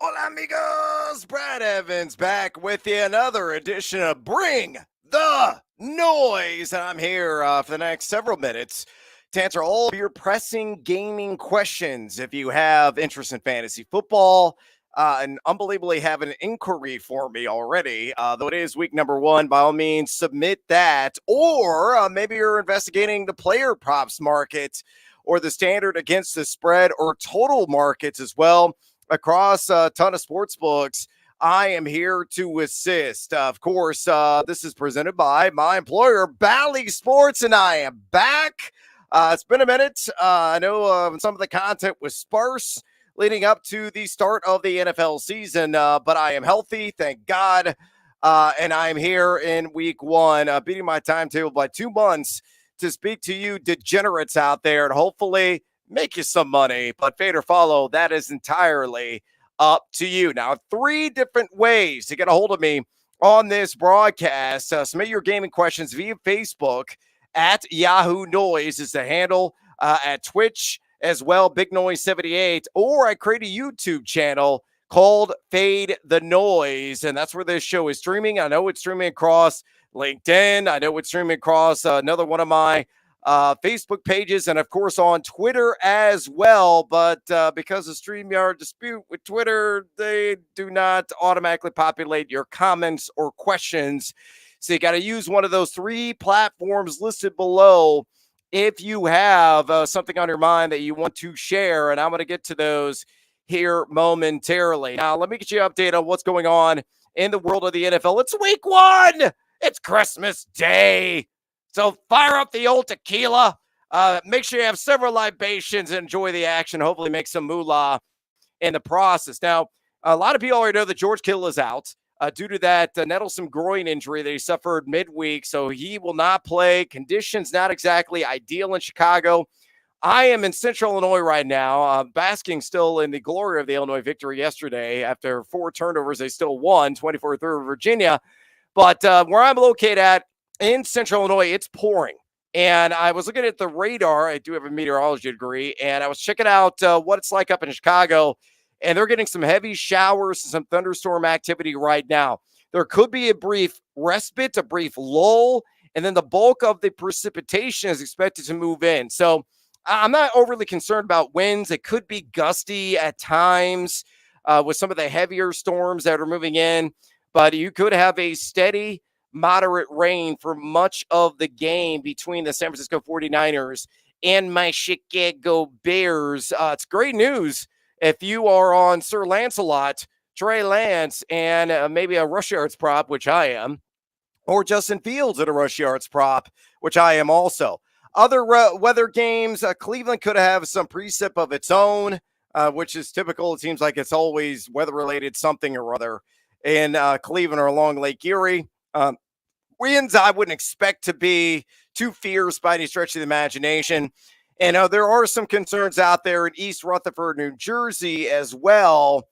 Hola, amigos. Brad Evans back with you. Another edition of Bring the Noise. I'm here for the next several minutes to answer all of your pressing gaming questions. If you have interest in fantasy football and unbelievably have an inquiry for me already, though it is week number one, by all means, submit that. Or maybe you're investigating the player props market or the standard against the spread or total markets as well across a ton of sports books. I am here to assist. Of course, this is presented by my employer, Bally Sports, and I am back. It's been a minute. I know some of the content was sparse leading up to the start of the NFL season, but I am healthy, thank God. And I'm here in week one, beating my timetable by 2 months to speak to you degenerates out there and hopefully make you some money. But fade or follow, that is entirely up to you. Now, 3 different ways to get a hold of me on this broadcast. Submit your gaming questions via Facebook at Yahoo Noise is the handle, at Twitch as well, Big Noise 78, or I create a YouTube channel called Fade the Noise, and that's where this show is streaming. I know it's streaming across LinkedIn. I know it's streaming across another one of my Facebook pages, and of course on Twitter as well. But because of StreamYard dispute with Twitter, they do not automatically populate your comments or questions. So you got to use one of those 3 platforms listed below if you have something on your mind that you want to share. And I'm going to get to those here momentarily. Now, let me get you an update on what's going on in the world of the NFL. It's week 1. It's Christmas Day. So fire up the old tequila. Make sure you have several libations and enjoy the action. Hopefully make some moolah in the process. Now, a lot of people already know that George Kittle is out due to that nettlesome groin injury that he suffered midweek. So he will not play. Conditions not exactly ideal in Chicago. I am in Central Illinois right now, basking still in the glory of the Illinois victory yesterday. After 4 turnovers, they still won 24-3 over Virginia. But where I'm located at in Central Illinois, it's pouring. And I was looking at the radar. I do have a meteorology degree. And I was checking out what it's like up in Chicago. And they're getting some heavy showers and some thunderstorm activity right now. There could be a brief respite, a brief lull, and then the bulk of the precipitation is expected to move in. So I'm not overly concerned about winds. It could be gusty at times with some of the heavier storms that are moving in, but you could have a steady, moderate rain for much of the game between the San Francisco 49ers and my Chicago Bears. It's great news if you are on Sir Lancelot, Trey Lance, and maybe a rush yards prop, which I am, or Justin Fields at a rush yards prop, which I am also. Other weather games, Cleveland could have some precip of its own, which is typical. It seems like it's always weather-related something or other in Cleveland or along Lake Erie. Winds I wouldn't expect to be too fierce by any stretch of the imagination. And there are some concerns out there in East Rutherford, New Jersey as well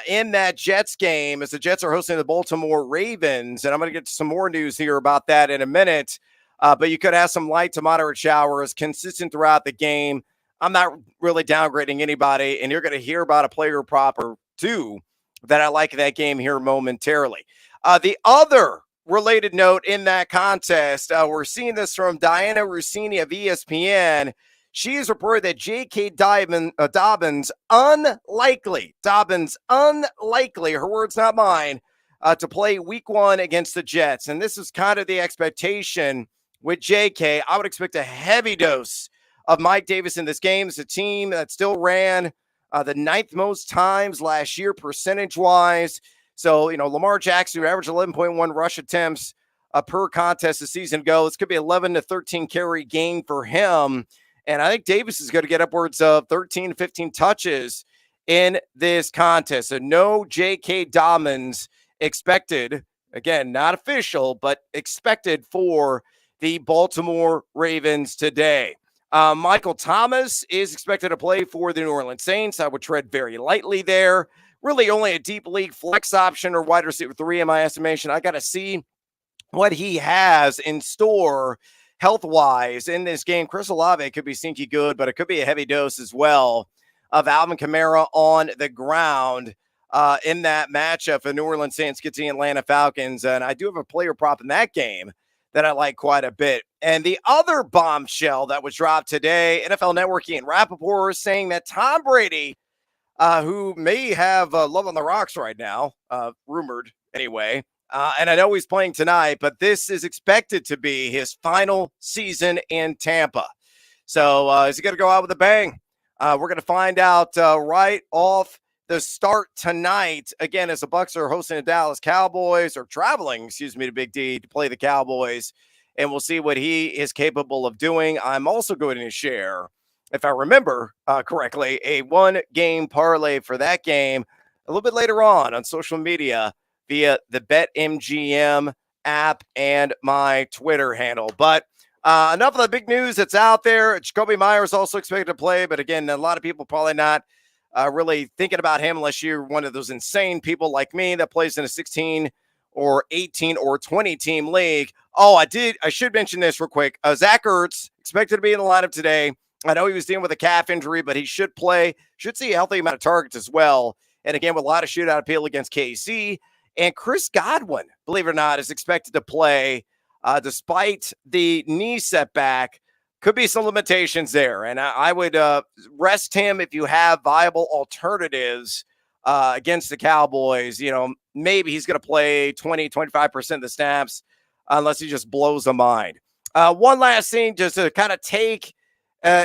in that Jets game as the Jets are hosting the Baltimore Ravens. And I'm going to get to some more news here about that in a minute. But you could have some light to moderate showers consistent throughout the game. I'm not really downgrading anybody, and you're going to hear about a player prop or 2 that I like in that game here momentarily. The other related note in that contest, we're seeing this from Diana Rossini of ESPN. She has reported that J.K. Dobbins unlikely, her words, not mine, to play week 1 against the Jets. And this is kind of the expectation with J.K. I would expect a heavy dose of Mike Davis in this game. It's a team that still ran the 9th most times last year percentage-wise. So, Lamar Jackson, who averaged 11.1 rush attempts per contest a season ago, this could be 11 to 13 carry game for him. And I think Davis is going to get upwards of 13 to 15 touches in this contest. So no J.K. Dobbins expected. Again, not official, but expected for the Baltimore Ravens today. Michael Thomas is expected to play for the New Orleans Saints. I would tread very lightly there. Really only a deep league flex option or wide receiver 3 in my estimation. I got to see what he has in store health-wise in this game. Chris Olave could be sneaky good, but it could be a heavy dose as well of Alvin Kamara on the ground. in that matchup. The New Orleans Saints get the Atlanta Falcons, and I do have a player prop in that game that I like quite a bit. And the other bombshell that was dropped today, NFL Network and Rappaport saying that Tom Brady, who may have love on the rocks right now, rumored anyway. And I know he's playing tonight, but this is expected to be his final season in Tampa. So is he going to go out with a bang? We're going to find out right off the start tonight. Again, as the Bucs are hosting the Dallas Cowboys, or traveling, to Big D to play the Cowboys. And we'll see what he is capable of doing. I'm also going to share, if I remember correctly, a one-game parlay for that game a little bit later on social media via the BetMGM app and my Twitter handle. But enough of the big news that's out there. Jacoby Meyer is also expected to play, but again, a lot of people probably not really thinking about him unless you're one of those insane people like me that plays in a 16 or 18 or 20 team league. Oh, I should mention this real quick. Zach Ertz expected to be in the lineup today. I know he was dealing with a calf injury, but he should play, should see a healthy amount of targets as well. And again, with a lot of shootout appeal against KC. And Chris Godwin, believe it or not, is expected to play despite the knee setback. Could be some limitations there. And I would rest him if you have viable alternatives against the Cowboys. You know, maybe he's going to play 20, 25% of the snaps unless he just blows a mind. One last thing just to kind of take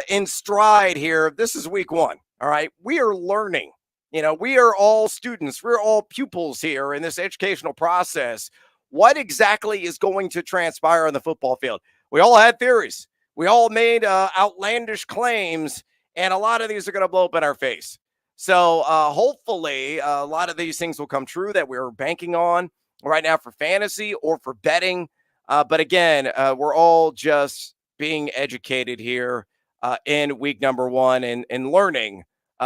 in stride here. This is week one. All right. We are learning. You know, we are all students. We're all pupils here in this educational process. What exactly is going to transpire on the football field? We all had theories. We all made outlandish claims, and a lot of these are going to blow up in our face. So hopefully a lot of these things will come true that we're banking on right now for fantasy or for betting. But again, we're all just being educated here in week number one and learning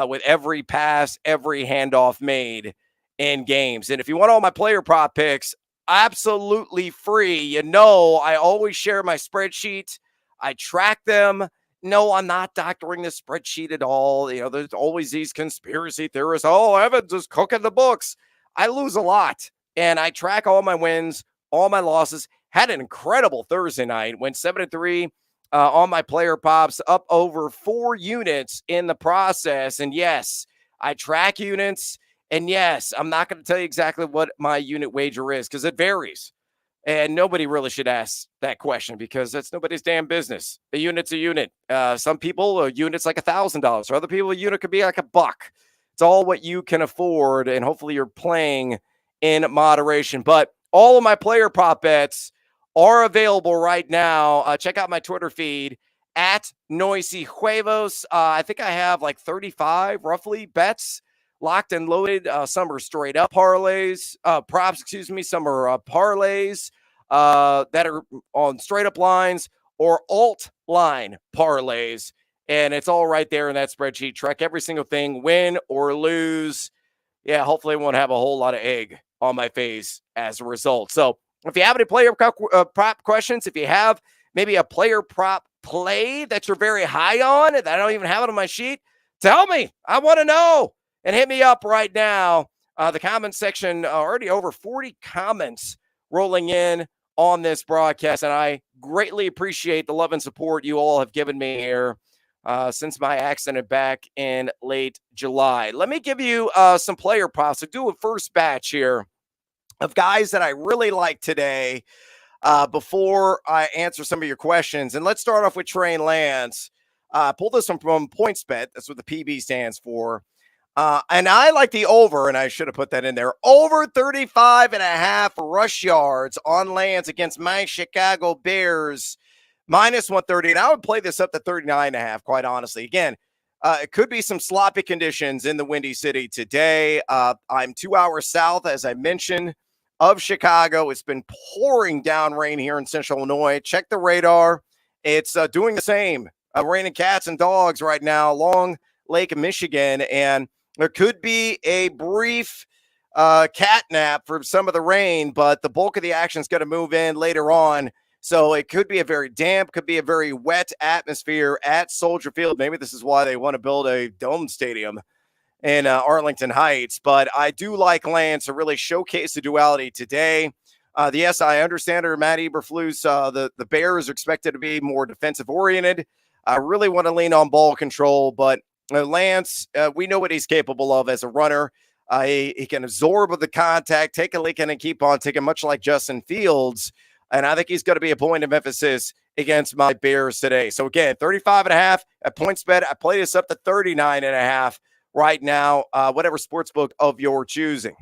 with every pass, every handoff made in games. And if you want all my player prop picks, absolutely free. You know, I always share my spreadsheet. I track them. No, I'm not doctoring the spreadsheet at all. You know, there's always these conspiracy theorists. Oh, Evans is cooking the books. I lose a lot. And I track all my wins, all my losses. Had an incredible Thursday night. Went 7-3 on my player pops, up over 4 units in the process. And yes, I track units. And yes, I'm not going to tell you exactly what my unit wager is because it varies. And nobody really should ask that question because that's nobody's damn business. A unit's a unit. Some people, a unit's like $1,000. For other people, a unit could be like $1. It's all what you can afford. And hopefully you're playing in moderation. But all of my player prop bets are available right now. Check out my Twitter feed at Noisy Huevos. I think I have like 35 roughly bets locked and loaded. Some are straight up parlays, props, Some are parlays that are on straight up lines or alt line parlays. And it's all right there in that spreadsheet. Track every single thing, win or lose. Yeah, hopefully I won't have a whole lot of egg on my face as a result. So if you have any player prop questions, if you have maybe a player prop play that you're very high on, that I don't even have it on my sheet, tell me. I want to know. And hit me up right now. The comment section, already over 40 comments rolling in on this broadcast. And I greatly appreciate the love and support you all have given me here since my accident back in late July. Let me give you some player props. So do a first batch here of guys that I really like today before I answer some of your questions. And let's start off with Trey Lance. Pull this one from PointsBet. That's what the PB stands for. And I like the over, and I should have put that in there, over 35.5 rush yards on Lance against my Chicago Bears, minus 130. And I would play this up to 39.5, quite honestly. Again, it could be some sloppy conditions in the Windy City today. I'm 2 hours south, as I mentioned, of Chicago. It's been pouring down rain here in Central Illinois. Check the radar. It's doing the same. Raining cats and dogs right now along Lake Michigan, and there could be a brief cat nap for some of the rain, but the bulk of the action is going to move in later on. So it could be a very damp, could be a very wet atmosphere at Soldier Field. Maybe this is why they want to build a dome stadium in Arlington Heights. But I do like Lance to really showcase the duality today. Yes, I understand her, Matt Eberflus. The Bears are expected to be more defensive oriented. I really want to lean on ball control, but Lance, we know what he's capable of as a runner. He can absorb the contact, take a leak, and keep on taking, much like Justin Fields. And I think he's going to be a point of emphasis against my Bears today. So again, 35.5 at PointsBet. I play this up to 39.5 right now, whatever sportsbook of your choosing.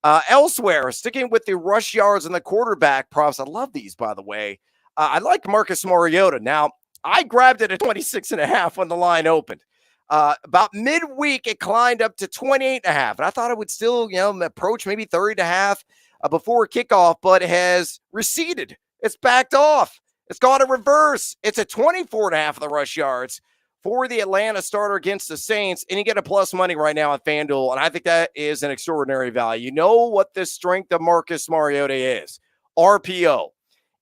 Elsewhere, sticking with the rush yards and the quarterback props. I love these, by the way. I like Marcus Mariota. Now, I grabbed it at 26.5 when the line opened. About midweek, it climbed up to 28.5. And I thought it would still, approach maybe 30.5 before kickoff, but it has receded. It's backed off. It's gone in reverse. It's at 24.5 of the rush yards for the Atlanta starter against the Saints, and you get a plus money right now on FanDuel, and I think that is an extraordinary value. You know what the strength of Marcus Mariota is, RPO,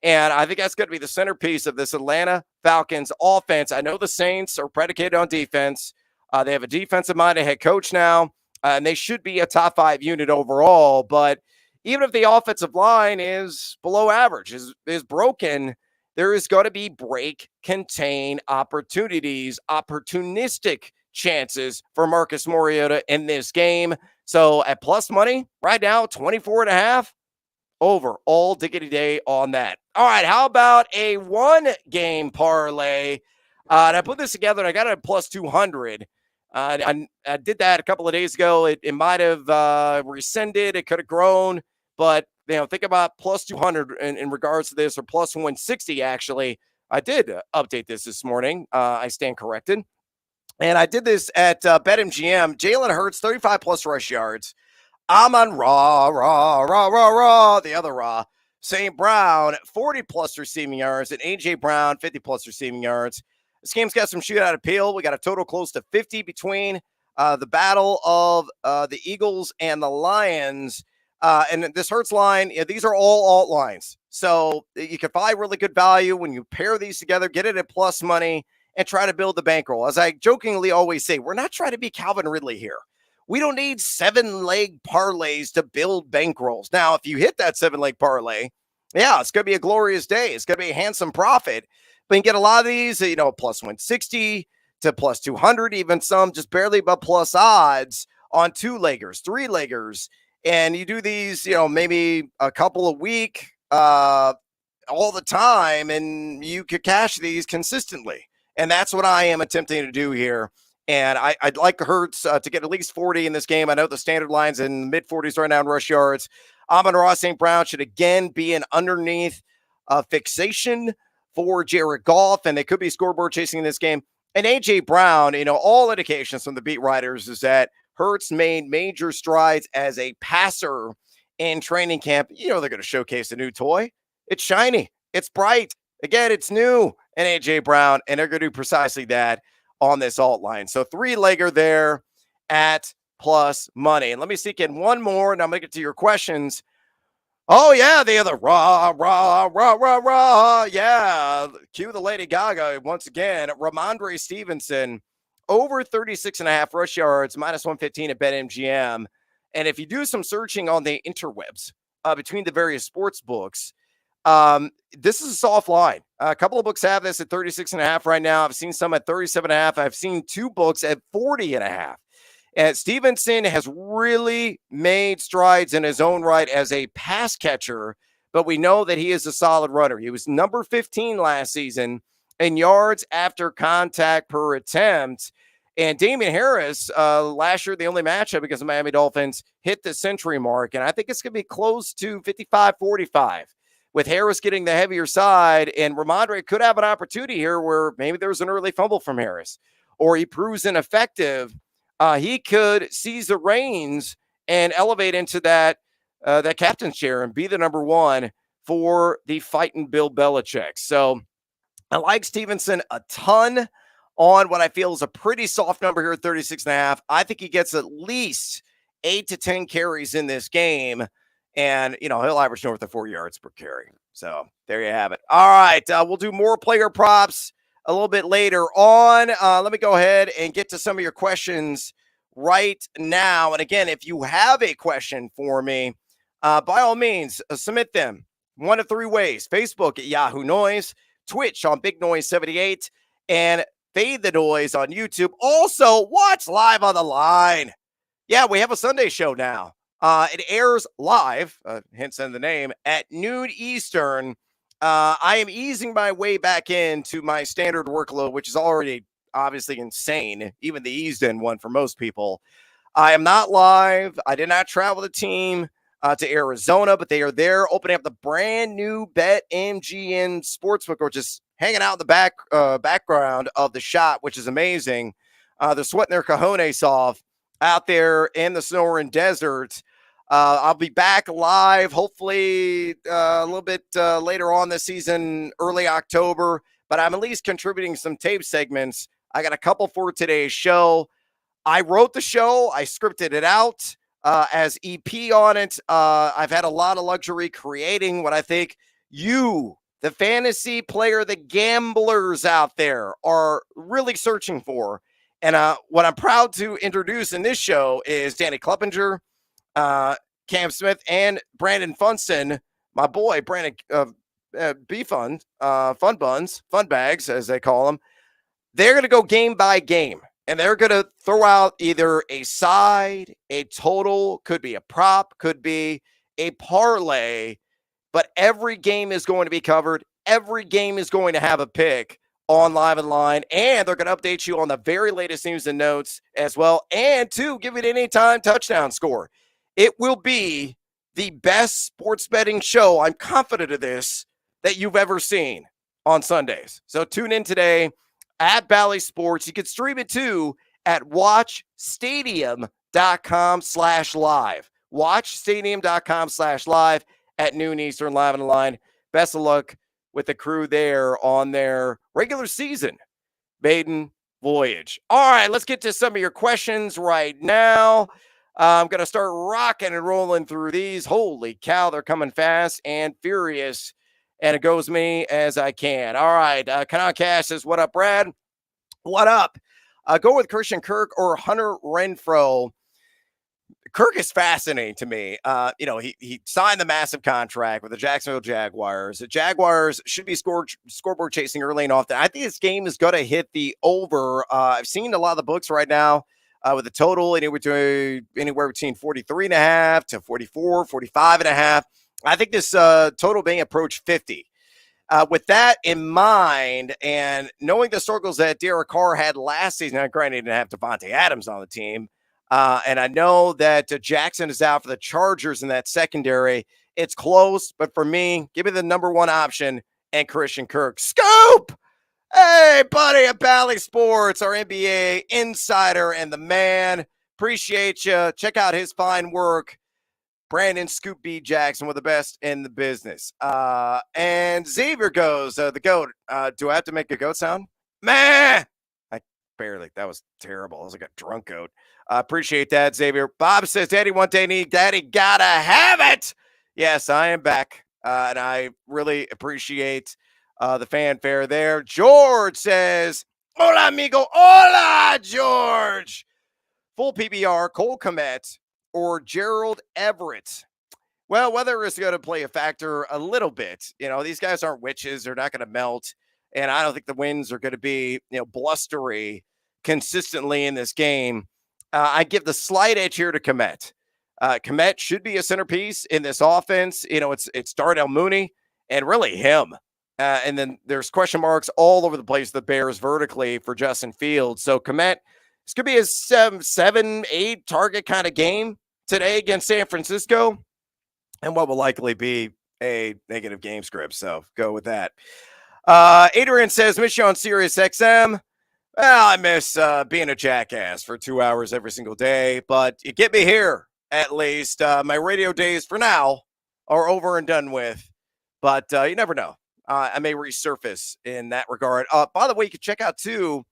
and I think that's going to be the centerpiece of this Atlanta Falcons offense. I know the Saints are predicated on defense. They have a defensive-minded head coach now, and they should be a top 5 unit overall, but even if the offensive line is below average, is broken, there is going to be break, contain opportunities, opportunistic chances for Marcus Mariota in this game. So at plus money right now, 24.5, over all diggity day on that. All right, how about a 1-game parlay? And I put this together and I got it at plus 200. I did that a couple of days ago. It might have rescinded. It could have grown. But, think about plus 200 in regards to this, or plus 160, actually. I did update this morning. I stand corrected. And I did this at BetMGM. Jalen Hurts, 35-plus rush yards. Amon the other Raw. St. Brown, 40-plus receiving yards. And A.J. Brown, 50-plus receiving yards. This game's got some shootout appeal. We got a total close to 50 between the battle of the Eagles and the Lions. And this Hurts line, these are all alt lines. So you can buy really good value when you pair these together, get it at plus money, and try to build the bankroll. As I jokingly always say, we're not trying to be Calvin Ridley here. We don't need 7-leg parlays to build bankrolls. Now, if you hit that 7-leg parlay, yeah, it's going to be a glorious day. It's going to be a handsome profit. But you can get a lot of these, plus 160 to plus 200, even some just barely above plus odds on 2-leggers, 3-leggers. And you do these, maybe a couple a week all the time, and you could cash these consistently. And that's what I am attempting to do here. And I'd like Hurts to get at least 40 in this game. I know the standard line's in mid-40s right now in rush yards. Amon-Ra St. Brown should again be an underneath fixation for Jared Goff, and they could be scoreboard chasing in this game. And A.J. Brown, all indications from the beat writers is that Hurts made major strides as a passer in training camp. They're going to showcase a new toy. It's shiny. It's bright. Again, it's new. And A.J. Brown, and they're going to do precisely that on this alt line. So 3-legger there at plus money. And let me sneak in one more, and I'm going to get to your questions. Oh, yeah, the other rah. Yeah, cue the Lady Gaga once again. Ramondre Stevenson, over 36.5 rush yards, minus 115 at BetMGM. And if you do some searching on the interwebs between the various sports books, this is a soft line. A couple of books have this at 36.5 right now. I've seen some at 37.5. I've seen 2 books at 40.5. And Stevenson has really made strides in his own right as a pass catcher, but we know that he is a solid runner. He was number 15 last season in yards after contact per attempt. And Damian Harris, last year, the only matchup against the Miami Dolphins, hit the century mark. And I think it's going to be close to 55-45 with Harris getting the heavier side. And Ramondre could have an opportunity here where maybe there's an early fumble from Harris or he proves ineffective. He could seize the reins and elevate into that captain's chair and be the number one for the fighting Bill Belichick. So I like Stevenson a ton on what I feel is a pretty soft number here at 36.5. I think he gets at least 8 to 10 carries in this game. And, he'll average north of 4 yards per carry. So there you have it. All right. We'll do more player props a little bit later on. Let me go ahead and get to some of your questions right now. And again, if you have a question for me, by all means, submit them one of three ways: Facebook at Yahoo Noise, Twitch on Big Noise 78, and Fade the Noise on YouTube. Also, watch live on the line. Yeah, we have a Sunday show now. It airs live, hence in the name, at noon Eastern. I am easing my way back into my standard workload, which is already obviously insane, even the eased in one for most people. I am not live. I did not travel the team to Arizona, but they are there opening up the brand new BetMGM Sportsbook, which is hanging out in the background of the shot, which is amazing. They're sweating their cojones off out there in the Sonoran Desert. I'll be back live, hopefully a little bit later on this season, early October, but I'm at least contributing some tape segments. I got a couple for today's show. I wrote the show. I scripted it out as EP on it. I've had a lot of luxury creating what I think you, the fantasy player, the gamblers out there are really searching for. And what I'm proud to introduce in this show is Danny Kleppinger, Cam Smith, and Brandon Funston, my boy, Brandon B-Fun, Fun Buns, Fun Bags, as they call them. They're going to go game by game, and they're going to throw out either a side, a total, could be a prop, could be a parlay, but every game is going to be covered. Every game is going to have a pick on Live and Line, and they're going to update you on the very latest news and notes as well, and to give it any time touchdown score. It will be the best sports betting show, I'm confident of this, that you've ever seen on Sundays. So tune in today at Bally Sports. You can stream it too at watchstadium.com/live. Watchstadium.com/live at noon Eastern, Live and Line. Best of luck with the crew there on their regular season maiden voyage. All right, let's get to some of your questions right now. I'm going to start rocking and rolling through these. Holy cow, they're coming fast and furious. And it goes me as I can. All right, Kanan Cash says, what up, Brad? What up? Go with Christian Kirk or Hunter Renfrow. Kirk is fascinating to me. He signed the massive contract with the Jacksonville Jaguars. The Jaguars should be scoreboard chasing early and often. I think this game is going to hit the over. I've seen a lot of the books right now with the total anywhere between 43.5 to 44, 45.5. I think this total being approached 50. With that in mind, and knowing the struggles that Derek Carr had last season, now granted he didn't have Devontae Adams on the team, and I know that Jackson is out for the Chargers in that secondary. It's close, but for me, give me the number one option and Christian Kirk. Scoop! Hey, buddy at Bally Sports, our NBA insider and the man. Appreciate you. Check out his fine work. Brandon Scoop B. Jackson, one of the best in the business. And Xavier goes, the GOAT. Do I have to make a goat sound? Meh! Barely. That was terrible. I was like a drunk goat. Appreciate that, Xavier. Bob says, Daddy, one day need Daddy gotta have it. Yes, I am back. And I really appreciate the fanfare there. George says, hola, amigo. Hola, George. Full PBR, Cole Kmet or Gerald Everett. Well, weather is going to play a factor a little bit. These guys aren't witches. They're not going to melt. And I don't think the winds are going to be, blustery consistently in this game. I give the slight edge here to Kmet. Kmet should be a centerpiece in this offense. It's Darnell Mooney and really him. And then there's question marks all over the place, the Bears vertically for Justin Fields. So Kmet, this could be a 7, 8 target kind of game today against San Francisco. And what will likely be a negative game script. So go with that. Adrian says, miss you on Sirius XM. Well, I miss being a jackass for 2 hours every single day, but you get me here at least. My radio days for now are over and done with, but you never know. I may resurface in that regard. By the way, you can check out too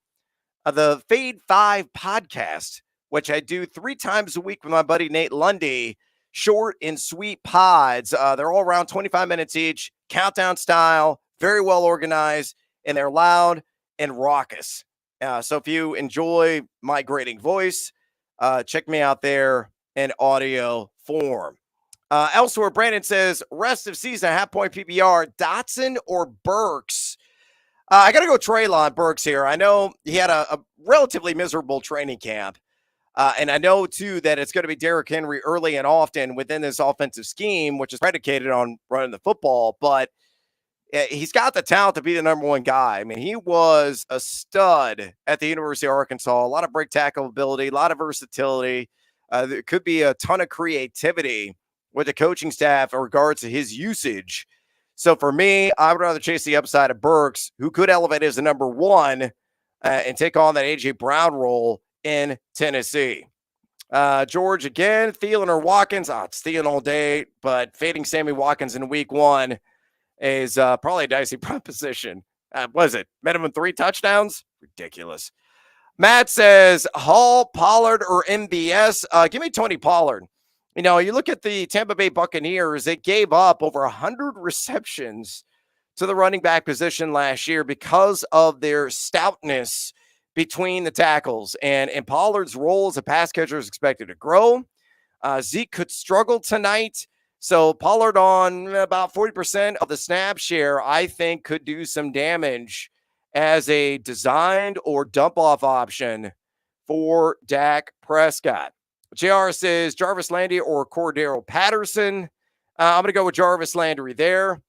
the Fade 5 podcast, which I do 3 times a week with my buddy Nate Lundy. Short and sweet pods. They're all around 25 minutes each, countdown style, very well organized, and they're loud and raucous. So if you enjoy my grating voice, check me out there in audio form. Elsewhere, Brandon says, rest of season, half point PPR, Dotson or Burks? I got to go Treylon Burks here. I know he had a relatively miserable training camp. And I know, too, that it's going to be Derrick Henry early and often within this offensive scheme, which is predicated on running the football. But he's got the talent to be the number one guy. I mean, he was a stud at the University of Arkansas. A lot of break tackle ability, a lot of versatility. There could be a ton of creativity with the coaching staff in regards to his usage. So for me, I would rather chase the upside of Burks, who could elevate as the number one and take on that A.J. Brown role in Tennessee. George again, Thielen or Watkins. It's Thielen all day, but fading Sammy Watkins in week one is probably a dicey proposition. Was it minimum 3 touchdowns? Ridiculous. Matt says Hall, Pollard, or MBS. Give me Tony Pollard. You know, you look at the Tampa Bay Buccaneers, they gave up over 100 receptions to the running back position last year because of their stoutness between the tackles. And Pollard's role as a pass catcher is expected to grow. Zeke could struggle tonight. So Pollard on about 40% of the snap share, I think, could do some damage as a designed or dump-off option for Dak Prescott. JR says Jarvis Landry or Cordero Patterson. I'm going to go with Jarvis Landry there.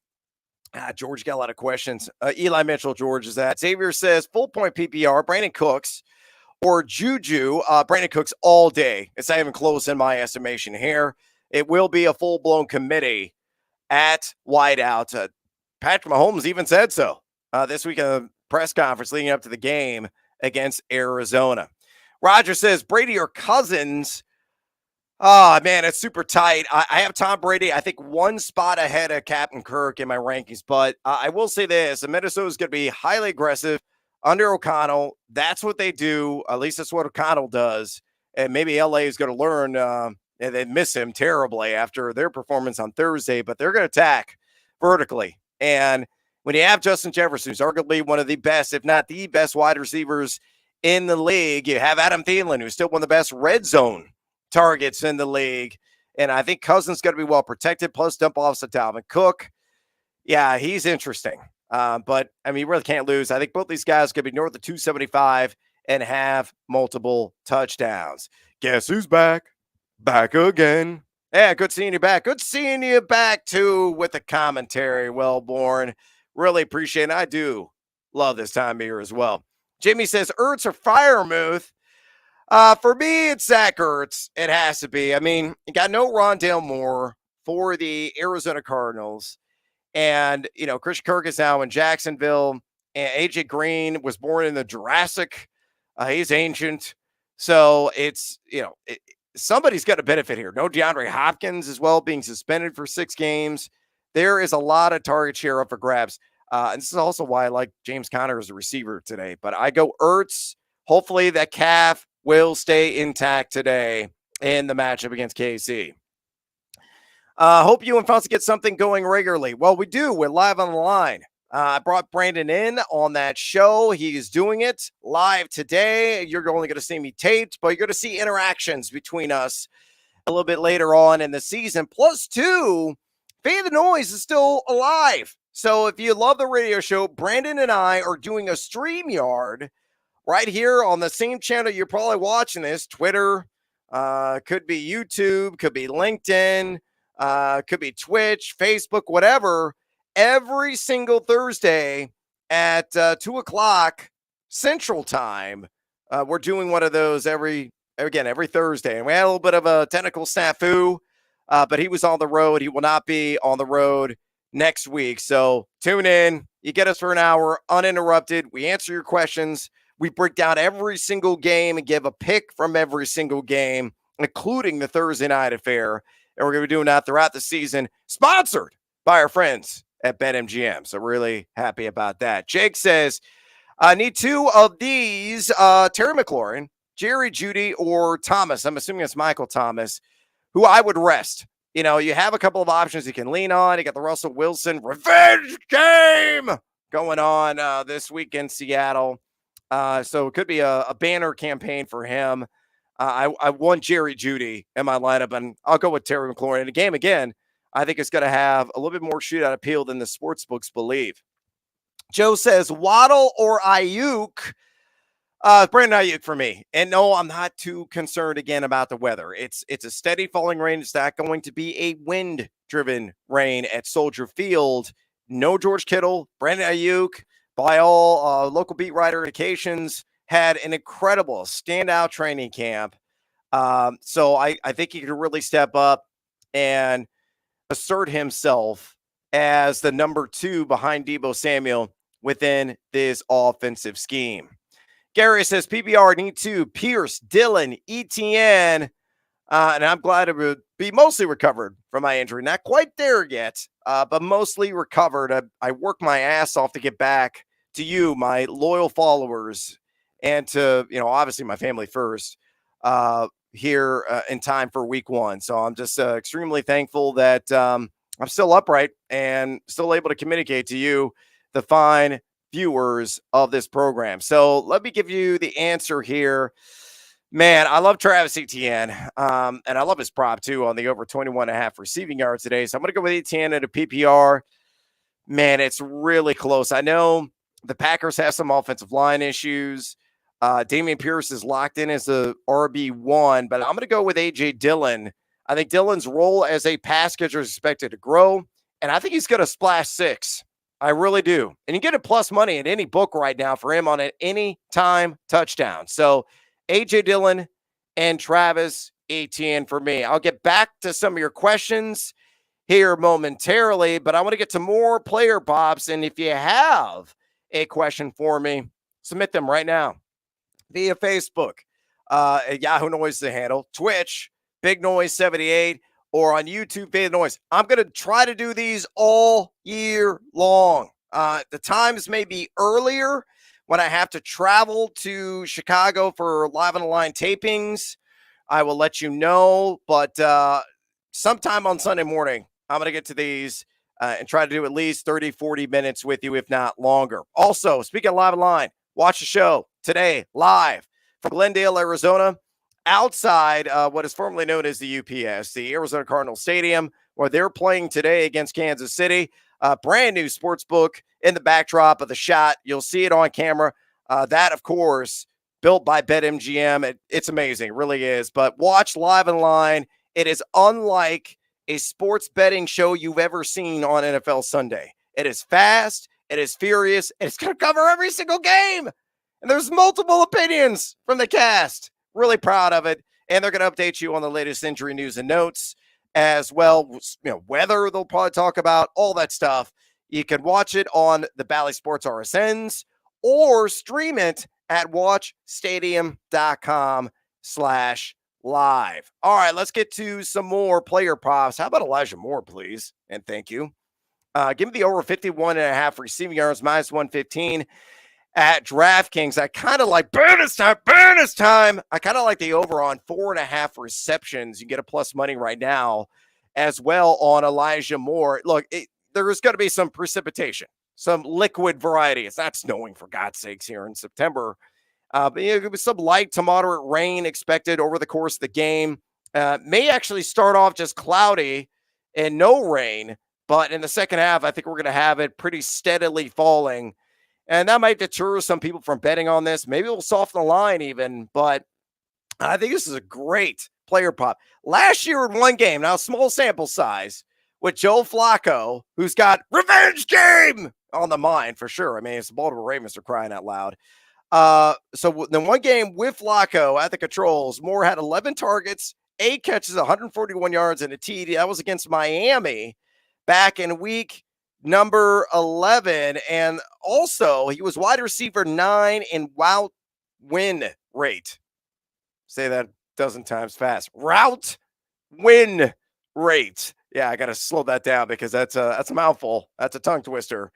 George got a lot of questions. Eli Mitchell, George, is that. Xavier says full point PPR, Brandon Cooks or Juju. Brandon Cooks all day. It's not even close in my estimation here. It will be a full-blown committee at wideout. Patrick Mahomes even said so this week in a press conference leading up to the game against Arizona. Roger says Brady or Cousins. Oh, man, it's super tight. I have Tom Brady, I think, one spot ahead of Captain Kirk in my rankings. But I will say this. Minnesota is going to be highly aggressive under O'Connell. That's what they do. At least that's what O'Connell does. And maybe LA is going to learn. And they miss him terribly after their performance on Thursday. But they're going to attack vertically. And when you have Justin Jefferson, who's arguably one of the best, if not the best wide receivers in the league, you have Adam Thielen, who's still one of the best red zone targets in the league. And I think Cousins got to be well protected, plus dump offs to Dalvin Cook. Yeah, he's interesting. But, I mean, you really can't lose. I think both these guys could be north of 275 and have multiple touchdowns. Guess who's back? Back again. Yeah, good seeing you back. Good seeing you back, too, with the commentary, Wellborn. Really appreciate it. I do love this time of year as well. Jamie says, Ertz or Freiermuth? For me, it's Zach Ertz. It has to be. I mean, you got no Rondale Moore for the Arizona Cardinals. And, you know, Christian Kirk is now in Jacksonville. And AJ Green was born in the Jurassic. He's ancient. So it's, you know, somebody's got to benefit here. No DeAndre Hopkins as well being suspended for 6 games. There is a lot of target share up for grabs. And this is also why I like James Conner as a receiver today. But I go Ertz. Hopefully that calf will stay intact today in the matchup against KC. Hope you and Fonzie get something going regularly. Well, we do. We're live on the line. I brought Brandon in on that show. He's doing it live today. You're only going to see me taped, but you're going to see interactions between us a little bit later on in the season. Plus, two, Fade the Noise is still alive. So if you love the radio show, Brandon and I are doing a StreamYard right here on the same channel you're probably watching this. Twitter, could be YouTube, could be LinkedIn, could be Twitch, Facebook, whatever. Every single Thursday at 2 o'clock Central Time, we're doing one of those every Thursday. And we had a little bit of a technical snafu, but he was on the road. He will not be on the road next week. So tune in. You get us for an hour uninterrupted. We answer your questions. We break down every single game and give a pick from every single game, including the Thursday night affair. And we're going to be doing that throughout the season, sponsored by our friends at BetMGM. So really happy about that. Jake says, I need 2 of these, Terry McLaurin, Jerry Jeudy, or Thomas. I'm assuming it's Michael Thomas, who I would rest. You know, you have a couple of options you can lean on. You got the Russell Wilson revenge game going on this week in Seattle. So it could be a banner campaign for him. I want Jerry Jeudy in my lineup, and I'll go with Terry McLaurin. And the game again, I think it's going to have a little bit more shootout appeal than the sports books believe. Joe says Waddle or Ayuk. Brandon Ayuk for me. And no, I'm not too concerned again about the weather. It's a steady falling rain. It's not going to be a wind-driven rain at Soldier Field. No George Kittle. Brandon Ayuk, by all local beat writer indications, had an incredible standout training camp. So I think he could really step up and assert himself as the number 2 behind Deebo Samuel within this offensive scheme. Gary says PBR need to Pierce, Dillon, ETN, and I'm glad to be mostly recovered from my injury. Not quite there yet, but mostly recovered. I worked my ass off to get back to you, my loyal followers, and to, obviously my family first here in time for week 1. So I'm just extremely thankful that I'm still upright and still able to communicate to you, the fine viewers of this program. So let me give you the answer here. Man, I love Travis Etienne, and I love his prop too on the over 21.5 receiving yards today. So I'm going to go with Etienne at a PPR. Man, it's really close. I know the Packers have some offensive line issues. Dameon Pierce is locked in as a RB1, but I'm going to go with A.J. Dillon. I think Dillon's role as a pass catcher is expected to grow, and I think he's going to splash 6. I really do. And you get a plus money at any book right now for him on an anytime touchdown. So A.J. Dillon and Travis Etienne for me. I'll get back to some of your questions here momentarily, but I want to get to more player pops. And if you have a question for me, submit them right now via Facebook. Yahoo Noise is the handle. Twitch, Big Noise 78. Or on YouTube, Big Noise. I'm going to try to do these all year long. The times may be earlier when I have to travel to Chicago for Live on the Line tapings. I will let you know, but sometime on Sunday morning, I'm going to get to these and try to do at least 30, 40 minutes with you, if not longer. Also, speaking of Live on the Line, watch the show today live from Glendale, Arizona, outside what is formerly known as the UPS, the Arizona Cardinal Stadium, where they're playing today against Kansas City. Brand new sports book in the backdrop of the shot. You'll see it on camera. That, of course, built by BetMGM. It's amazing. It really is. But watch Live and Line. It is unlike a sports betting show you've ever seen on NFL Sunday. It is fast. It is furious. And it's going to cover every single game. And there's multiple opinions from the cast. Really proud of it. And they're going to update you on the latest injury news and notes as well. Weather they'll probably talk about, all that stuff. You can watch it on the Bally Sports RSNs or stream it at watchstadium.com/live. All right, let's get to some more player props. How about Elijah Moore, please? And thank you. Give me the over 51.5 receiving yards, minus 115. At DraftKings, I kind of like bonus time. I kind of like the over on 4.5 receptions. You get a plus money right now as well on Elijah Moore. Look, there's going to be some precipitation, some liquid variety. It's not snowing, for God's sakes, here in September. But there was some light to moderate rain expected over the course of the game. May actually start off just cloudy and no rain. But in the second half, I think we're going to have it pretty steadily falling. And that might deter some people from betting on this. Maybe we'll soften the line even, but I think this is a great player prop. Last year in one game, now small sample size, with Joe Flacco, who's got revenge game on the mind for sure. I mean, it's the Baltimore Ravens are crying out loud. So in one game with Flacco at the controls, Moore had 11 targets, 8 catches, 141 yards, and a TD. That was against Miami back in week number 11. And also, he was wide receiver 9 in route win rate. Say that a dozen times fast. Route win rate. Yeah, I got to slow that down because that's a mouthful. That's a tongue twister.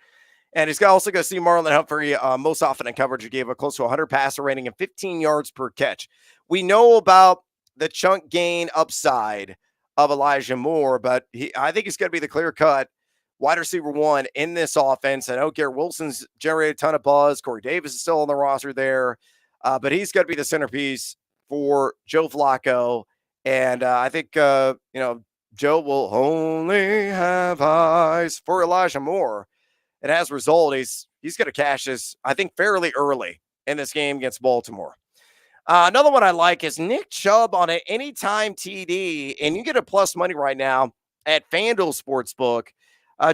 And he's also going to see Marlon Humphrey most often in coverage. He gave a close to 100 passer rating and 15 yards per catch. We know about the chunk gain upside of Elijah Moore, but I think he's going to be the clear cut wide receiver 1 in this offense. I know Garrett Wilson's generated a ton of buzz. Corey Davis is still on the roster there, but he's going to be the centerpiece for Joe Flacco. And I think, Joe will only have eyes for Elijah Moore. And as a result, he's going to cash this, I think, fairly early in this game against Baltimore. Another one I like is Nick Chubb on an anytime TD, and you get a plus money right now at FanDuel Sportsbook.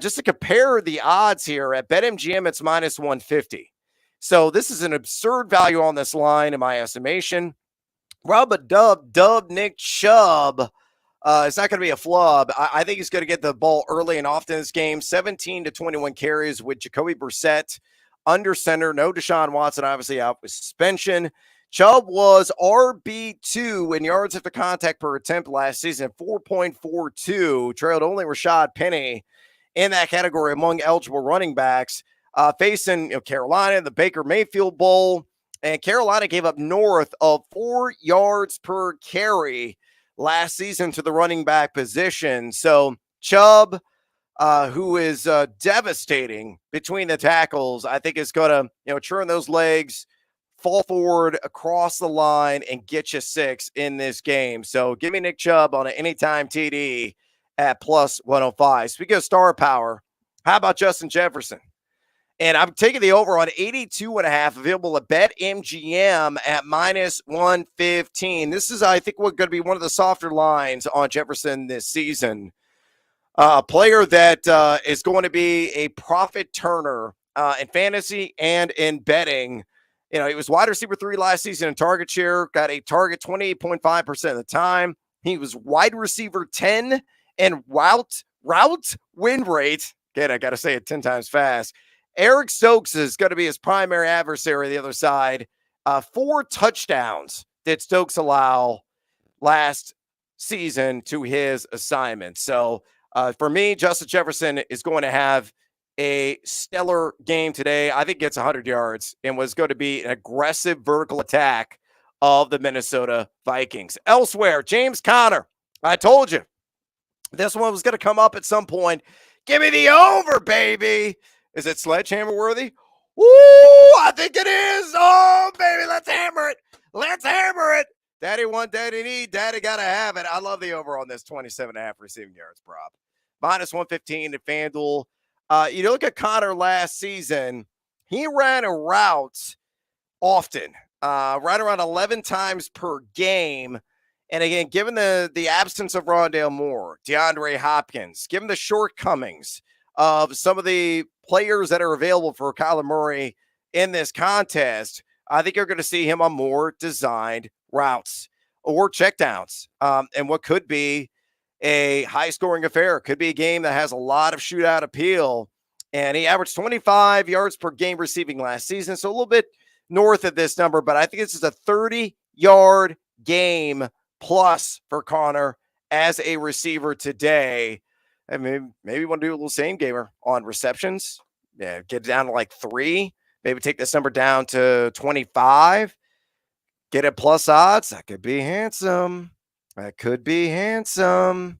Just to compare the odds here at BetMGM, it's minus 150. So this is an absurd value on this line in my estimation. Rob a dub Nick Chubb. It's not going to be a flub. I think he's going to get the ball early and often in this game. 17 to 21 carries with Jacoby Brissett under center. No Deshaun Watson, obviously out with suspension. Chubb was RB2 in yards after contact per attempt last season, 4.42. Trailed only Rashad Penny in that category among eligible running backs. Facing Carolina, the Baker Mayfield Bowl. And Carolina gave up north of 4 yards per carry last season to the running back position. So Chubb, who is devastating between the tackles, I think is going to churn those legs, fall forward across the line, and get you 6 in this game. So give me Nick Chubb on an anytime TD at plus 105. Speaking of star power, how about Justin Jefferson? And I'm taking the over on 82.5, available at BetMGM at minus 115. This is, I think, going to be one of the softer lines on Jefferson this season. A player that is going to be a profit turner in fantasy and in betting. He was wide receiver 3 last season in target share, got a target 28.5% of the time. He was wide receiver 10 and route win rate. Again, I got to say it 10 times fast. Eric Stokes is going to be his primary adversary on the other side. 4 touchdowns did Stokes allow last season to his assignment. So for me, Justin Jefferson is going to have a stellar game today. I think gets 100 yards and was going to be an aggressive vertical attack of the Minnesota Vikings. Elsewhere, James Conner. I told you this one was going to come up at some point. Give me the over, baby. Is it sledgehammer worthy? Woo, I think it is. Oh, baby, let's hammer it. Let's hammer it. Daddy want, daddy need, daddy got to have it. I love the over on this 27.5 receiving yards prop. Minus 115 at FanDuel. You look at Conner last season, he ran a route often, right around 11 times per game. And again, given the absence of Rondale Moore, DeAndre Hopkins, given the shortcomings of some of the players that are available for Kyler Murray in this contest, I think you're going to see him on more designed routes or checkdowns, and what could be a high-scoring affair. Could be a game that has a lot of shootout appeal, and he averaged 25 yards per game receiving last season, so a little bit north of this number, but I think this is a 30-yard game plus for Conner as a receiver today. I mean, maybe you want to do a little same gamer on receptions. Yeah, get it down to like 3. Maybe take this number down to 25. Get it plus odds. That could be handsome. That could be handsome.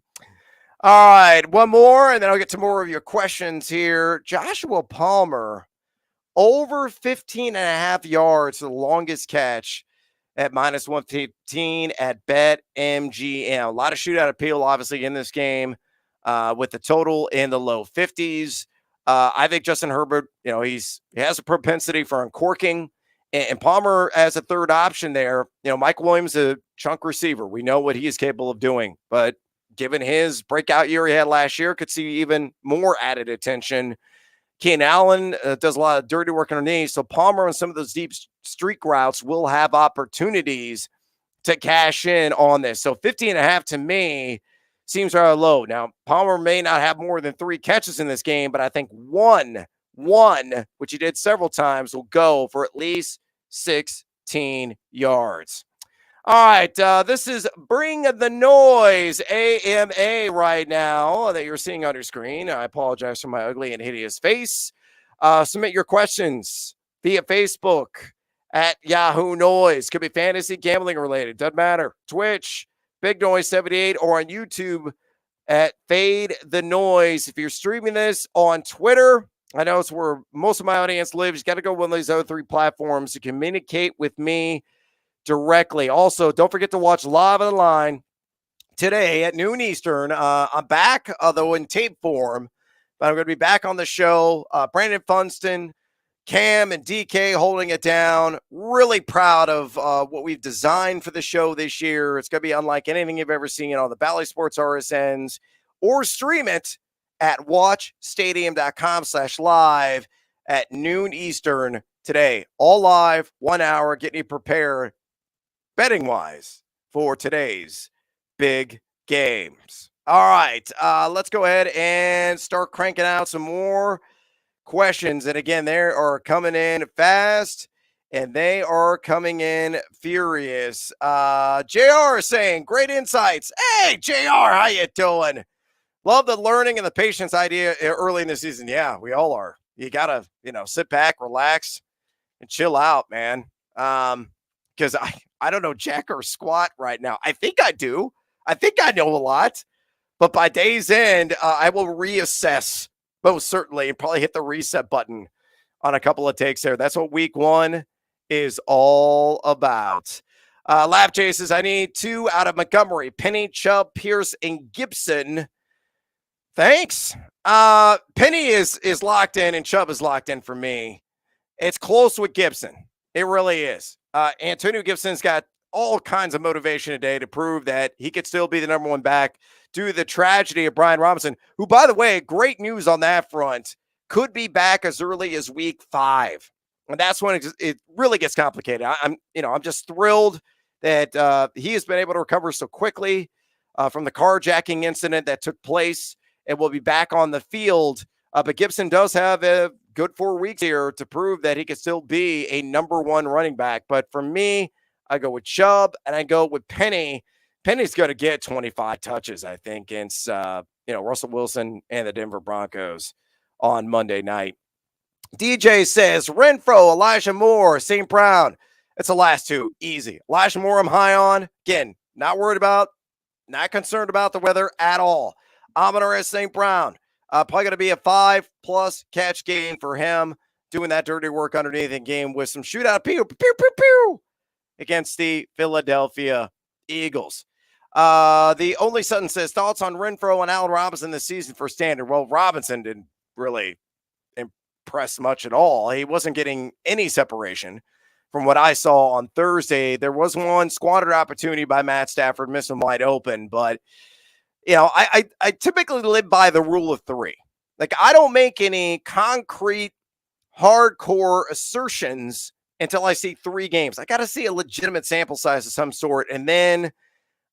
All right, one more, and then I'll get to more of your questions here. Joshua Palmer, over 15.5 yards for the longest catch at minus 115 at BetMGM. A lot of shootout appeal, obviously, in this game. With the total in the low 50s. I think Justin Herbert, he has a propensity for uncorking, and Palmer as a third option there. Mike Williams, a chunk receiver. We know what he is capable of doing, but given his breakout year he had last year, could see even more added attention. Keenan Allen does a lot of dirty work underneath, so Palmer on some of those deep streak routes will have opportunities to cash in on this. So 50.5 to me seems rather low. Now, Palmer may not have more than 3 catches in this game, but I think one, which he did several times, will go for at least 16 yards. All right, this is Bring the Noise, AMA right now that you're seeing on your screen. I apologize for my ugly and hideous face. Submit your questions via Facebook at Yahoo Noise. Could be fantasy, gambling related. Doesn't matter. Twitch, Big Noise 78, or on YouTube at Fade the Noise. If you're streaming this on Twitter, I know it's where most of my audience lives. You got to go one of these other 3 platforms to communicate with me directly. Also, don't forget to watch Live on the Line today at noon Eastern. I'm back, although in tape form, but I'm going to be back on the show. Brandon Funston, Cam, and DK holding it down. Really proud of what we've designed for the show this year. It's going to be unlike anything you've ever seen on the Bally Sports RSNs, or stream it at watchstadium.com/live at noon Eastern today. All live, 1 hour, getting you prepared betting-wise for today's big games. All right, let's go ahead and start cranking out some more questions. And again, they are coming in fast and they are coming in furious. JR is saying, great insights. Hey, JR, how you doing? Love the learning and the patience idea early in the season. Yeah, we all are. You got to, sit back, relax, and chill out, man. Because I don't know jack or squat right now. I think I do. I think I know a lot. But by day's end, I will reassess, most certainly, and probably hit the reset button on a couple of takes there. That's what week one is all about. Lap chases, I need 2 out of Montgomery, Penny, Chubb, Pierce, and Gibson. Thanks. Penny is locked in, and Chubb is locked in for me. It's close with Gibson. It really is. Antonio Gibson's got all kinds of motivation today to prove that he could still be the number one back due to the tragedy of Brian Robinson, who, by the way, great news on that front, could be back as early as week 5. And that's when it really gets complicated. I'm just thrilled that he has been able to recover so quickly from the carjacking incident that took place and will be back on the field. But Gibson does have a good 4 weeks here to prove that he could still be a number one running back. But for me, I go with Chubb and I go with Penny. Penny's going to get 25 touches, I think, against Russell Wilson and the Denver Broncos on Monday night. DJ says, Renfro, Elijah Moore, St. Brown. It's the last two. Easy. Elijah Moore, I'm high on. Again, not worried about, not concerned about the weather at all. Opiner at St. Brown. Probably going to be a 5+ catch game for him, doing that dirty work underneath the game with some shootout pew, pew, pew, pew, against the Philadelphia Eagles. The Only Sutton says, thoughts on Renfro and Allen Robinson this season for standard? Well, Robinson didn't really impress much at all. He wasn't getting any separation from what I saw on Thursday. There was one squandered opportunity by Matt Stafford, missed him wide open, but I typically live by the rule of 3. Like, I don't make any concrete, hardcore assertions until I see 3 games. I got to see a legitimate sample size of some sort, and then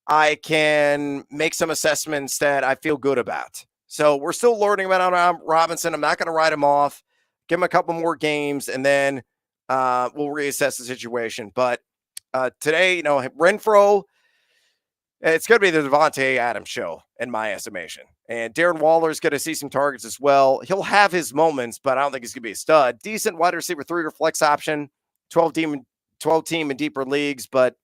I can make some assessments that I feel good about. So we're still learning about Robinson. I'm not going to write him off. Give him a couple more games, and then we'll reassess the situation. But today, Renfro, it's going to be the Devontae Adams show, in my estimation. And Darren Waller's going to see some targets as well. He'll have his moments, but I don't think he's going to be a stud. Decent wide receiver 3 or flex option, 12 team in deeper leagues, but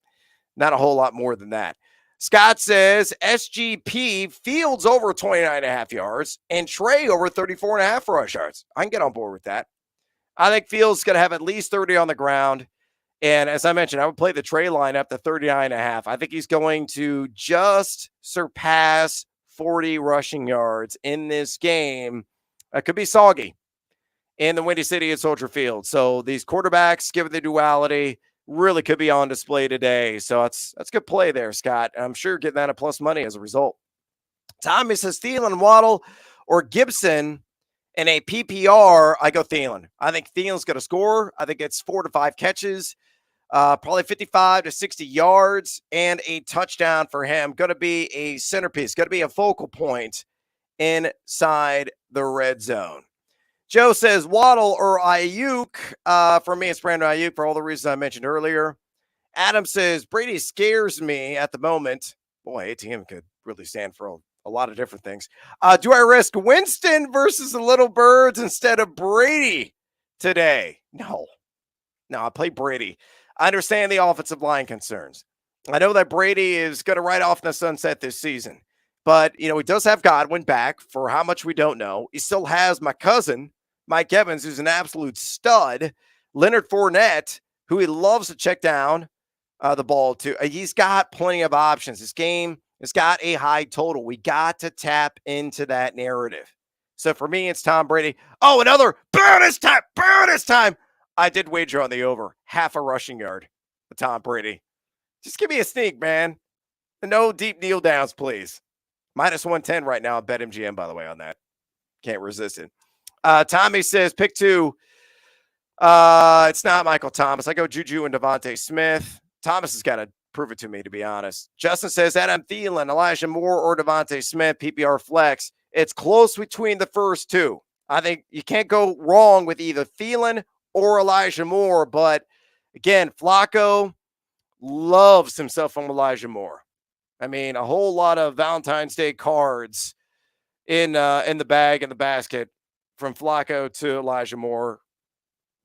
not a whole lot more than that. Scott says SGP Fields over 29.5 yards and Trey over 34.5 rush yards. I can get on board with that. I think Fields is going to have at least 30 on the ground. And as I mentioned, I would play the Trey line up to 39.5. I think he's going to just surpass 40 rushing yards in this game. It could be soggy in the Windy City at Soldier Field. So these quarterbacks, given the duality, really could be on display today. So that's good play there, Scott. I'm sure you're getting that at plus money as a result. Tommy says Thielen, Waddle, or Gibson in a PPR. I go Thielen. I think Thielen's going to score. I think it's 4 to 5 catches, probably 55 to 60 yards, and a touchdown for him. Going to be a centerpiece. Going to be a focal point inside the red zone. Joe says Waddle or Ayuk. For me, it's Brandon Ayuk for all the reasons I mentioned earlier. Adam says Brady scares me at the moment. Boy, ATM could really stand for a lot of different things. Do I risk Winston versus the Little Birds instead of Brady today? No, I play Brady. I understand the offensive line concerns. I know that Brady is going to ride off in the sunset this season. But, he does have Godwin back for how much we don't know. He still has my cousin, Mike Evans, who's an absolute stud. Leonard Fournette, who he loves to check down the ball too. He's got plenty of options. This game has got a high total. We got to tap into that narrative. So for me, it's Tom Brady. Oh, another bonus time. Bonus time. I did wager on the over. Half a rushing yard for Tom Brady. Just give me a sneak, man. No deep kneel downs, please. Minus 110 right now at BetMGM, by the way, on that. Can't resist it. Tommy says, pick two. It's not Michael Thomas. I go Juju and Devontae Smith. Thomas has got to prove it to me, to be honest. Justin says, Adam Thielen, Elijah Moore, or Devontae Smith, PPR flex. It's close between the first two. I think you can't go wrong with either Thielen or Elijah Moore. But again, Flacco loves himself from Elijah Moore. I mean, a whole lot of Valentine's Day cards in the bag, in the basket from Flacco to Elijah Moore.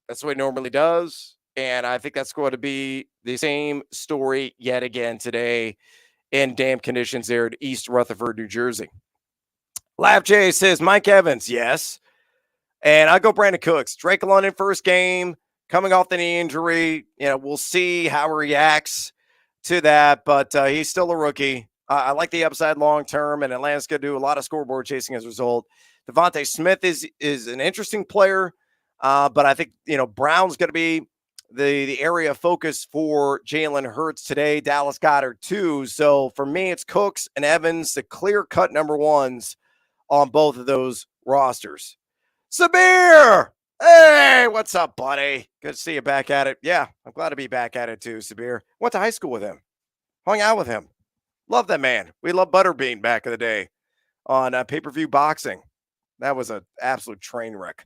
That's what he normally does. And I think that's going to be the same story yet again today in damp conditions there at East Rutherford, New Jersey. Lab J says, Mike Evans, yes. And I go Brandon Cooks. Drake London first game, coming off the knee injury. We'll see how he reacts to that, but he's still a rookie. I like the upside long term, and Atlanta's going to do a lot of scoreboard chasing as a result. Devontae Smith is an interesting player, but I think Brown's going to be the area of focus for Jalen Hurts today. Dallas Goedert too. So for me, it's Cooks and Evans, the clear-cut number ones on both of those rosters. Sabir! Hey, what's up, buddy? Good to see you back at it. Yeah, I'm glad to be back at it too, Sabir. Went to high school with him. Hung out with him. Love that man. We loved Butterbean back in the day on pay-per-view boxing. That was an absolute train wreck.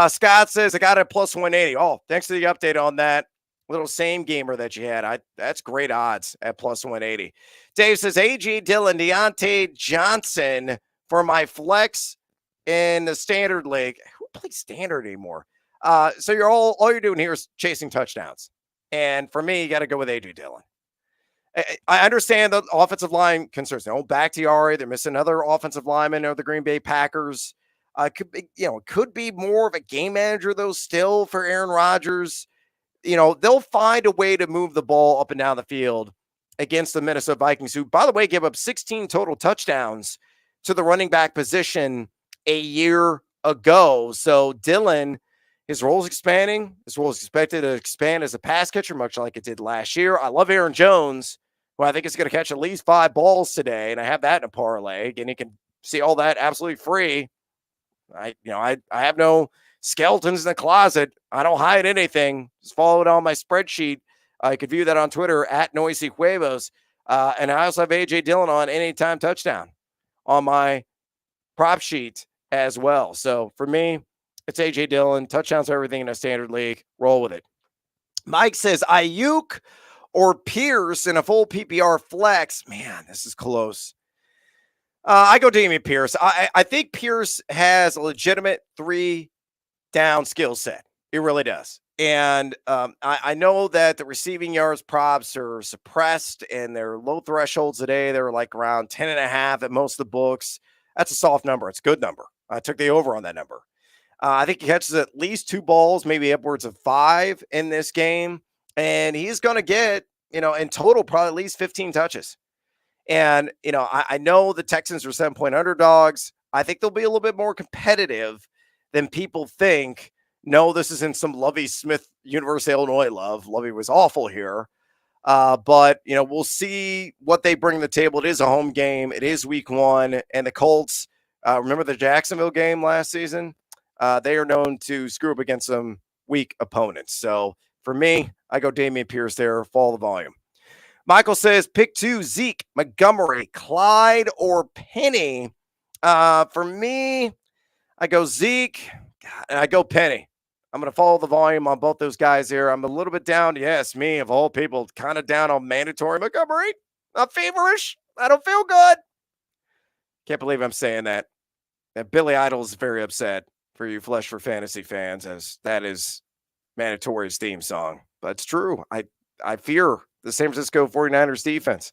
Scott says, I got it plus 180. Oh, thanks for the update on that little same gamer that you had. That's great odds at plus 180. Dave says, A.J. Dillon, Deontay Johnson for my flex in the standard league. Who plays standard anymore? So all you're doing here is chasing touchdowns. And for me, you got to go with A.J. Dillon. I understand the offensive line concerns. Bakhtiari, they're missing another offensive lineman of the Green Bay Packers. Could be more of a game manager though still for Aaron Rodgers. They'll find a way to move the ball up and down the field against the Minnesota Vikings, who, by the way, gave up 16 total touchdowns to the running back position a year ago. So Dillon, his role is expanding. His role is expected to expand as a pass catcher, much like it did last year. I love Aaron Jones, who I think is going to catch at least 5 balls today, and I have that in a parlay, and you can see all that absolutely free. I have no skeletons in the closet. I don't hide anything. Just follow it on my spreadsheet. You can view that on Twitter at Noisy Huevos. And I also have A.J. Dillon on anytime touchdown on my prop sheet as well. So for me, it's A.J. Dillon. Touchdowns are everything in a standard league. Roll with it. Mike says, Ayuk or Pierce in a full PPR flex. Man, this is close. I go Dameon Pierce. I think Pierce has a legitimate 3-down skill set. It really does. And I know that the receiving yards props are suppressed and they're low thresholds today. They're like around 10.5 at most of the books. That's a soft number. It's a good number. I took the over on that number. I think he catches at least 2 balls, maybe upwards of 5 in this game. And he's going to get, in total, probably at least 15 touches. And, I know the Texans are 7-point underdogs. I think they'll be a little bit more competitive than people think. No, this isn't some Lovie Smith, University of Illinois love. Lovie was awful here. But, we'll see what they bring to the table. It is a home game. It is week 1. And the Colts, remember the Jacksonville game last season? They are known to screw up against some weak opponents. So for me, I go Dameon Pierce there. Follow the volume. Michael says, pick 2, Zeke, Montgomery, Clyde, or Penny. For me, I go Zeke, and I go Penny. I'm going to follow the volume on both those guys here. I'm a little bit down. Yes, me, of all people, kind of down on mandatory Montgomery. Not feverish. I don't feel good. Can't believe I'm saying that. And Billy Idol is very upset for you Flesh for Fantasy fans, as that is mandatory's theme song. But it's true. I fear the San Francisco 49ers defense.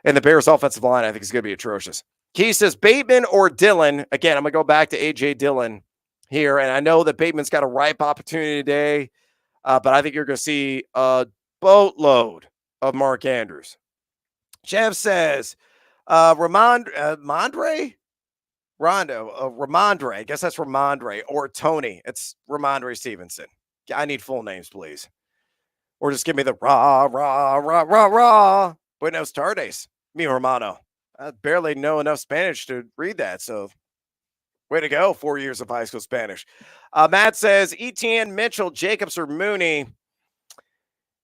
And the Bears offensive line, I think, is going to be atrocious. Key says, Bateman or Dillon. Again, I'm going to go back to A.J. Dillon here. And I know that Bateman's got a ripe opportunity today. But I think you're going to see a boatload of Mark Andrews. Jeff says, Ramondre? Ramondre. I guess that's Ramondre or Tony. It's Ramondre Stevenson. I need full names, please. Or just give me the rah, rah, rah, rah, rah. Buenos tardes, mi hermano. I barely know enough Spanish to read that, so way to go. 4 years of high school Spanish. Matt says, Etienne, Mitchell, Jacobs, or Mooney.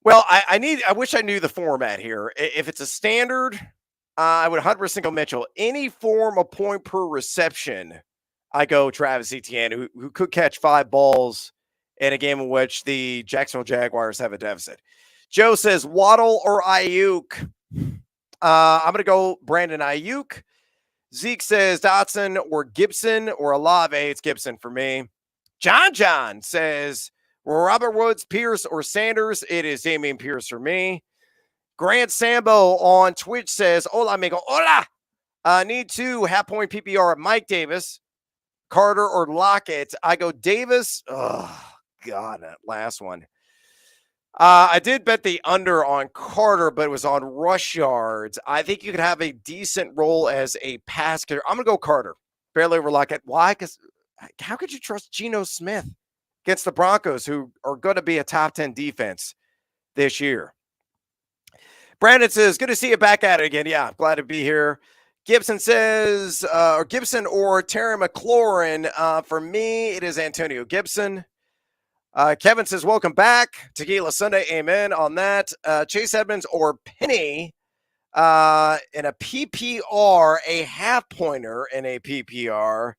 Well, I wish I knew the format here. If it's a standard, I would 100% go Mitchell. Any form of point per reception, I go Travis Etienne, who could catch 5 balls in a game in which the Jacksonville Jaguars have a deficit. Joe says Waddle or Ayuk. I'm going to go Brandon Ayuk. Zeke says Dotson or Gibson or Olave. It's Gibson for me. John says Robert Woods, Pierce, or Sanders. It is Damian Pierce for me. Grant Sambo on Twitch says, Hola, amigo. Hola. Need 2 half-point PPR at Mike Davis, Carter, or Lockett. I go Davis. Oh, God, that last one. I did bet the under on Carter, but it was on rush yards. I think you could have a decent role as a pass catcher. I'm going to go Carter. Barely over Lockett. Why? Because how could you trust Geno Smith against the Broncos, who are going to be a top 10 defense this year? Brandon says, good to see you back at it again. Yeah, glad to be here. Gibson says, or Gibson or Terry McLaurin. For me, it is Antonio Gibson. Kevin says, welcome back. Tequila Sunday, amen on that. Chase Edmonds or Penny in a PPR, a half-pointer in a PPR.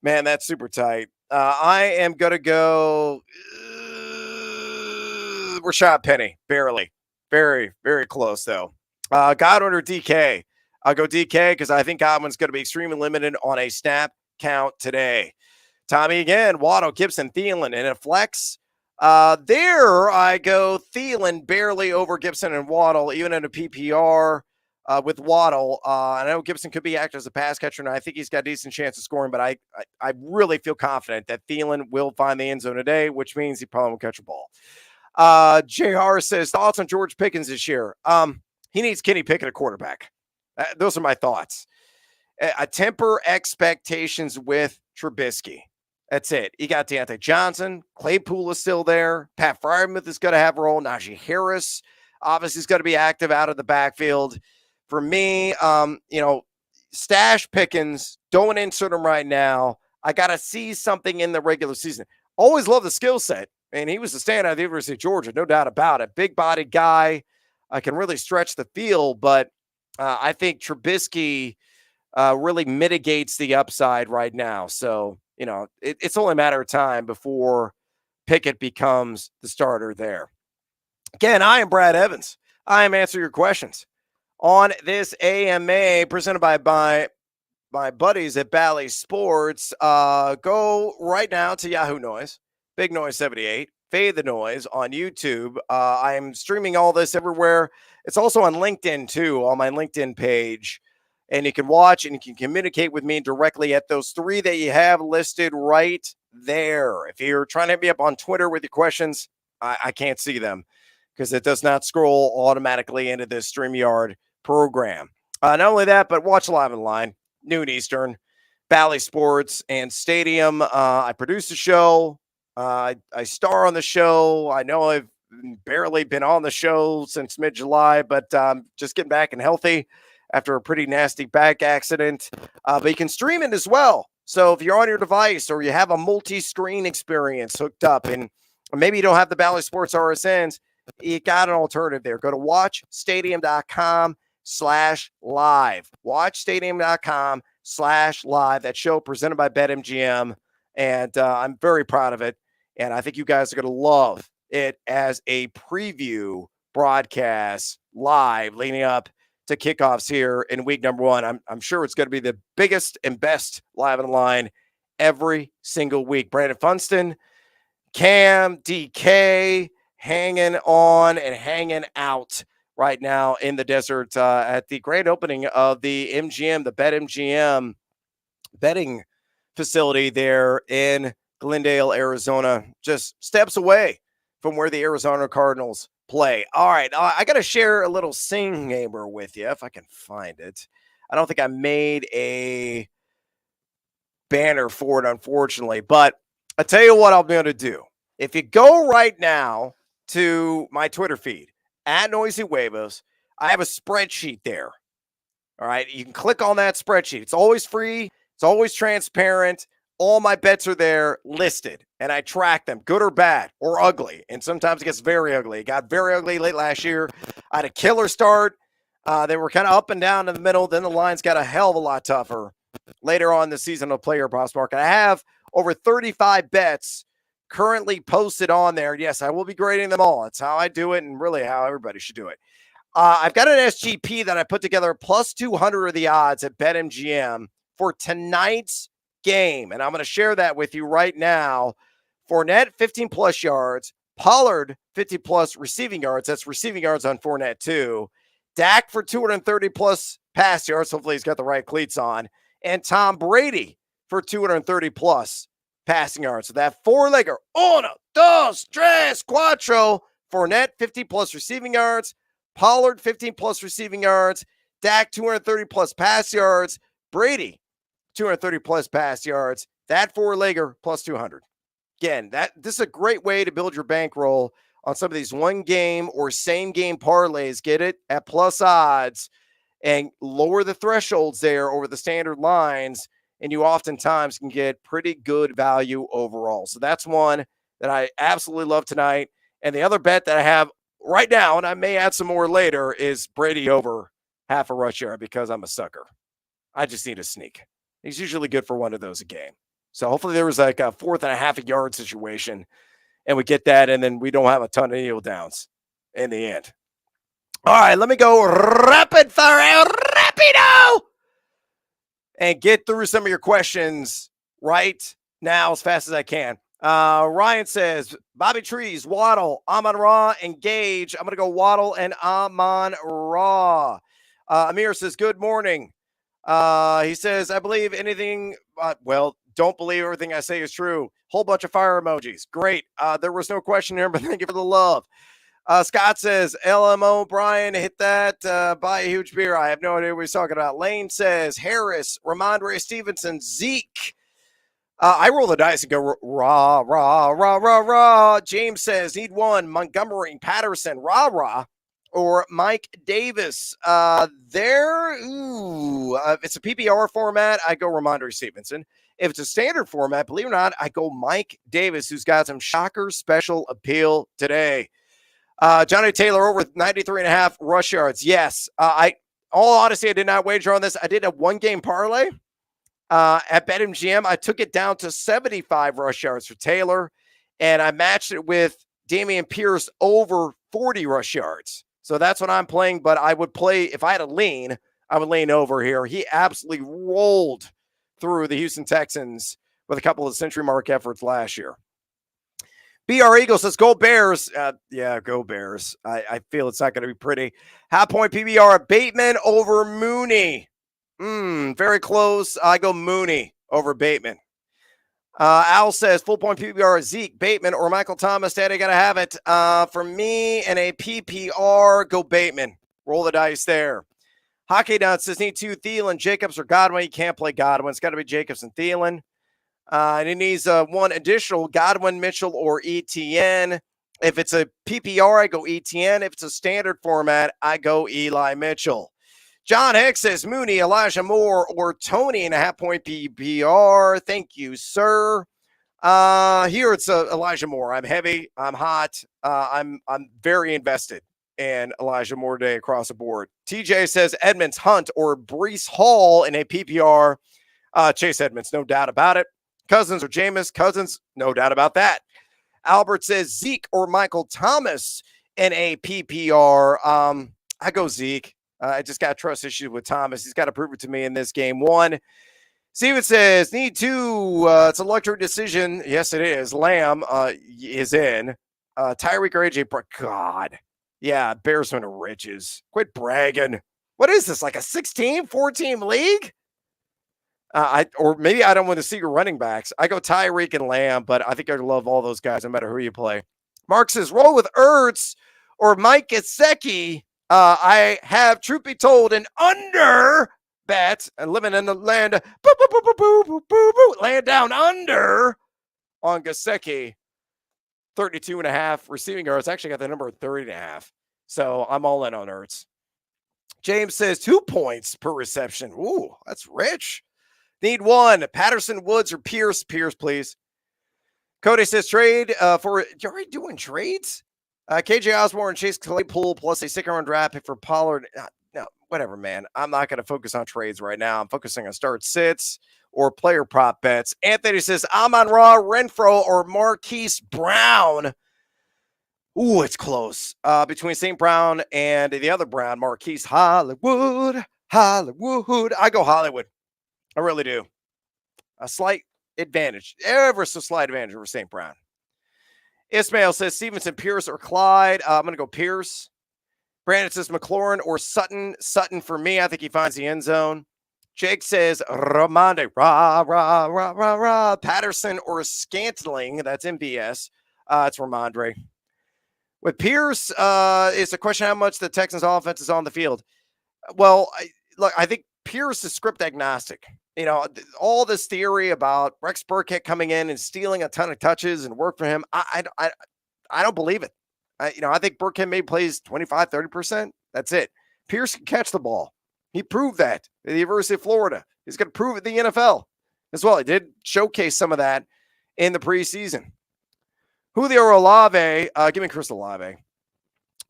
Man, that's super tight. I am going to go Rashad Penny, barely. Very, very close, though. Godwin or DK? I'll go DK because I think Godwin's going to be extremely limited on a snap count today. Tommy again, Waddle, Gibson, Thielen, and a flex. There I go Thielen barely over Gibson and Waddle, even in a PPR with Waddle. I know Gibson could be active as a pass catcher, and I think he's got a decent chance of scoring, but I really feel confident that Thielen will find the end zone today, which means he probably won't catch a ball. JR says, thoughts on George Pickens this year? He needs Kenny Pickett a quarterback. Those are my thoughts. I temper expectations with Trubisky. That's it. You got Deontay Johnson. Claypool is still there. Pat Freiermuth is going to have a role. Najee Harris obviously is going to be active out of the backfield. For me, stash Pickens. Don't insert him right now. I got to see something in the regular season. Always love the skill set. And he was a standout at the University of Georgia, no doubt about it. Big-bodied guy. I can really stretch the field, but I think Trubisky really mitigates the upside right now. So, it's only a matter of time before Pickett becomes the starter there. Again, I am Brad Evans. I am answering your questions on this AMA presented by my buddies at Bally Sports. Go right now to Yahoo Noise, Big Noise 78, Fade the Noise on YouTube. I am streaming all this everywhere. It's also on LinkedIn too, on my LinkedIn page. And you can watch and you can communicate with me directly at those 3 that you have listed right there. If you're trying to hit me up on Twitter with your questions, I can't see them because it does not scroll automatically into this StreamYard program. Not only that, but watch live online, noon Eastern, Bally Sports and Stadium. I produce the show. I star on the show. I know I've barely been on the show since mid-July, but just getting back and healthy after a pretty nasty back accident. But you can stream it as well. So if you're on your device or you have a multi-screen experience hooked up and maybe you don't have the Bally Sports RSNs, you got an alternative there. Go to watchstadium.com/live. Watchstadium.com/live. That show presented by BetMGM. And I'm very proud of it. And I think you guys are going to love it as a preview broadcast live leading up to kickoffs here in week number 1. I'm sure it's going to be the biggest and best live on the line every single week. Brandon Funston, Cam, DK, hanging on and hanging out right now in the desert at the grand opening of the MGM, the BetMGM betting facility there in Glendale, Arizona, just steps away from where the Arizona Cardinals play. All right, I got to share a little sing gamer with you if I can find it. I don't think I made a banner for it, unfortunately, but I tell you what I'm going to do. If you go right now to my Twitter feed at Noisy Huevos, I have a spreadsheet there. All right, you can click on that spreadsheet. It's always free. It's always transparent. All my bets are there listed, and I track them, good or bad or ugly. And sometimes it gets very ugly. It got very ugly late last year. I had a killer start. They were kind of up and down in the middle. Then the lines got a hell of a lot tougher later on in the season of Player Props Market. I have over 35 bets currently posted on there. Yes, I will be grading them all. It's how I do it and really how everybody should do it. I've got an SGP that I put together plus 200 of the odds at BetMGM for tonight's game. And I'm going to share that with you right now. Fournette, 15 plus yards. Pollard, 50 plus receiving yards. That's receiving yards on Fournette too. Dak for 230 plus pass yards. Hopefully he's got the right cleats on. And Tom Brady for 230 plus passing yards. So that four-legger, uno, dos, tres, cuatro. Fournette, 50 plus receiving yards. Pollard, 15 plus receiving yards. Dak, 230 plus pass yards. Brady, 230 plus pass yards. That four-legger plus 200. Again, this is a great way to build your bankroll on some of these one-game or same-game parlays. Get it at plus odds and lower the thresholds there over the standard lines, and you oftentimes can get pretty good value overall. So that's one that I absolutely love tonight. And the other bet that I have right now, and I may add some more later, is Brady over half a rush yard because I'm a sucker. I just need a sneak. He's usually good for one of those a game. So hopefully there was like a 4.5 yard situation, and we get that, and then we don't have a ton of kneel downs in the end. All right, let me go rapid fire, rapido, and get through some of your questions right now as fast as I can. Ryan says, Bobby Trees, Waddle, Amon Ra, and Gage. I'm going to go Waddle and Amon Ra. Amir says, good morning. He says, I believe anything, don't believe everything I say is true. Whole bunch of fire emojis. Great. There was no question here, but thank you for the love. Scott says, LMO, Brian, hit that. Buy a huge beer. I have no idea what he's talking about. Lane says, Harris, Ramondre Stevenson, Zeke. I roll the dice and go rah. James says, need one. Montgomery, Patterson, rah. Or Mike Davis. If it's a PPR format, I go Ramondre Stevenson. If it's a standard format, believe it or not, I go Mike Davis, who's got some shocker special appeal today. Johnny Taylor over 93.5 rush yards. Yes. All honesty, I did not wager on this. I did a one-game parlay at BetMGM. I took it down to 75 rush yards for Taylor, and I matched it with Dameon Pierce over 40 rush yards. So that's what I'm playing, but I would play, if I had a lean, I would lean over here. He absolutely rolled through the Houston Texans with a couple of century mark efforts last year. BR Eagle says, go Bears. Yeah, go Bears. I feel it's not going to be pretty. Half point PBR, Bateman over Mooney. Very close. I go Mooney over Bateman. Al says, full point PPR, Zeke, Bateman, or Michael Thomas. Daddy, got to have it. For me and a PPR, go Bateman. Roll the dice there. Hockey Down says, need two, Thielen, Jacobs, or Godwin. You can't play Godwin. It's got to be Jacobs and Thielen. And he needs one additional, Godwin, Mitchell, or ETN. If it's a PPR, I go ETN. If it's a standard format, I go Eli Mitchell. John Hicks says, Mooney, Elijah Moore, or Tony in a half-point PPR. Thank you, sir. Here it's Elijah Moore. I'm heavy. I'm hot. I'm very invested in Elijah Moore today across the board. TJ says, Edmonds, Hunt, or Breece Hall in a PPR. Chase Edmonds, no doubt about it. Cousins or Jameis. Cousins, no doubt about that. Albert says, Zeke or Michael Thomas in a PPR. I go Zeke. I just got trust issues with Thomas. He's got to prove it to me in this game. One. Steven says, need two. It's a luxury decision. Yes, it is. Lamb is in. Tyreek or AJ Brown. God. Yeah, Bears win riches. Quit bragging. What is this, like a 6-team, 4-team league? Or maybe I don't want to see your running backs. I go Tyreek and Lamb, but I think I love all those guys no matter who you play. Mark says, roll with Ertz or Mike Gesicki. I have, truth be told, an under bet and living in the land, land down under on Gesicki. 32 and a half receiving yards. Actually got the number of 30 and a half. So I'm all in on Ertz. James says 2 points per reception. Ooh, that's rich. Need one. Patterson, Woods, or Pierce. Pierce, please. Cody says trade for, you're already doing trades? KJ Osborne, Chase Claypool, plus a second-round draft pick for Pollard. No, whatever, man. I'm not going to focus on trades right now. I'm focusing on start sits or player prop bets. Anthony says Amon-Ra, Renfro, or Marquise Brown. Ooh, it's close. Between St. Brown and the other Brown, Marquise Hollywood. I go Hollywood. I really do. A slight advantage. Ever so slight advantage over St. Brown. Ismail says Stevenson, Pierce, or Clyde. I'm going to go Pierce. Brandon says McLaurin or Sutton. Sutton for me. I think he finds the end zone. Jake says Ramondre. Patterson or Scantling. That's MBS. It's Ramondre. With Pierce, it's a question how much the Texans offense is on the field. Well, I think Pierce is script agnostic. You know, all this theory about Rex Burkhead coming in and stealing a ton of touches and work for him, I don't believe it. I think Burkhead maybe plays 25, 30%. That's it. Pierce can catch the ball. He proved that at the University of Florida. He's going to prove it in the NFL as well. He did showcase some of that in the preseason. Julio Olave, give me Chris Olave.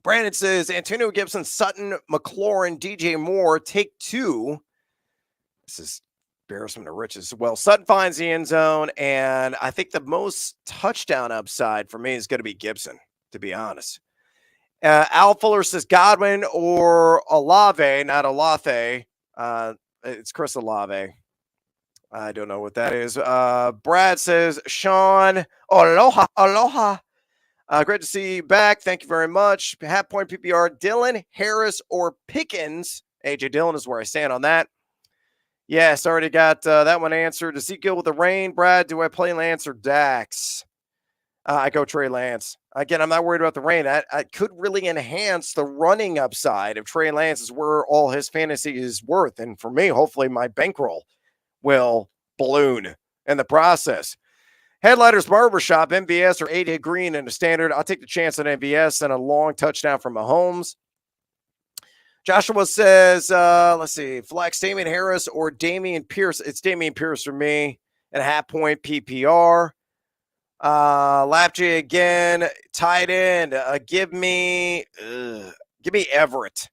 Brandon says Antonio Gibson, Sutton, McLaurin, DJ Moore, take 2. This is embarrassment of riches. Well, Sutton finds the end zone, and I think the most touchdown upside for me is going to be Gibson, to be honest. Al Fuller says Godwin or Olave, not Olave. It's Chris Olave. I don't know what that is. Brad says Sean, aloha. Great to see you back. Thank you very much. Half point PPR, Dylan, Harris, or Pickens. AJ Dillon is where I stand on that. Yes, already got that one answered. Ezekiel with the rain. Brad, do I play Lance or Dax? I go Trey Lance. Again, I'm not worried about the rain. I could really enhance the running upside of Trey Lance is where all his fantasy is worth. And for me, hopefully my bankroll will balloon in the process. Headliners Barbershop, MVS or AJ Green in the standard. I'll take the chance on MVS and a long touchdown from Mahomes. Joshua says, let's see, flex Damian Harris or Damian Pierce. It's Damian Pierce for me at a half point PPR. Lapjay again, tight end. Give me Everett.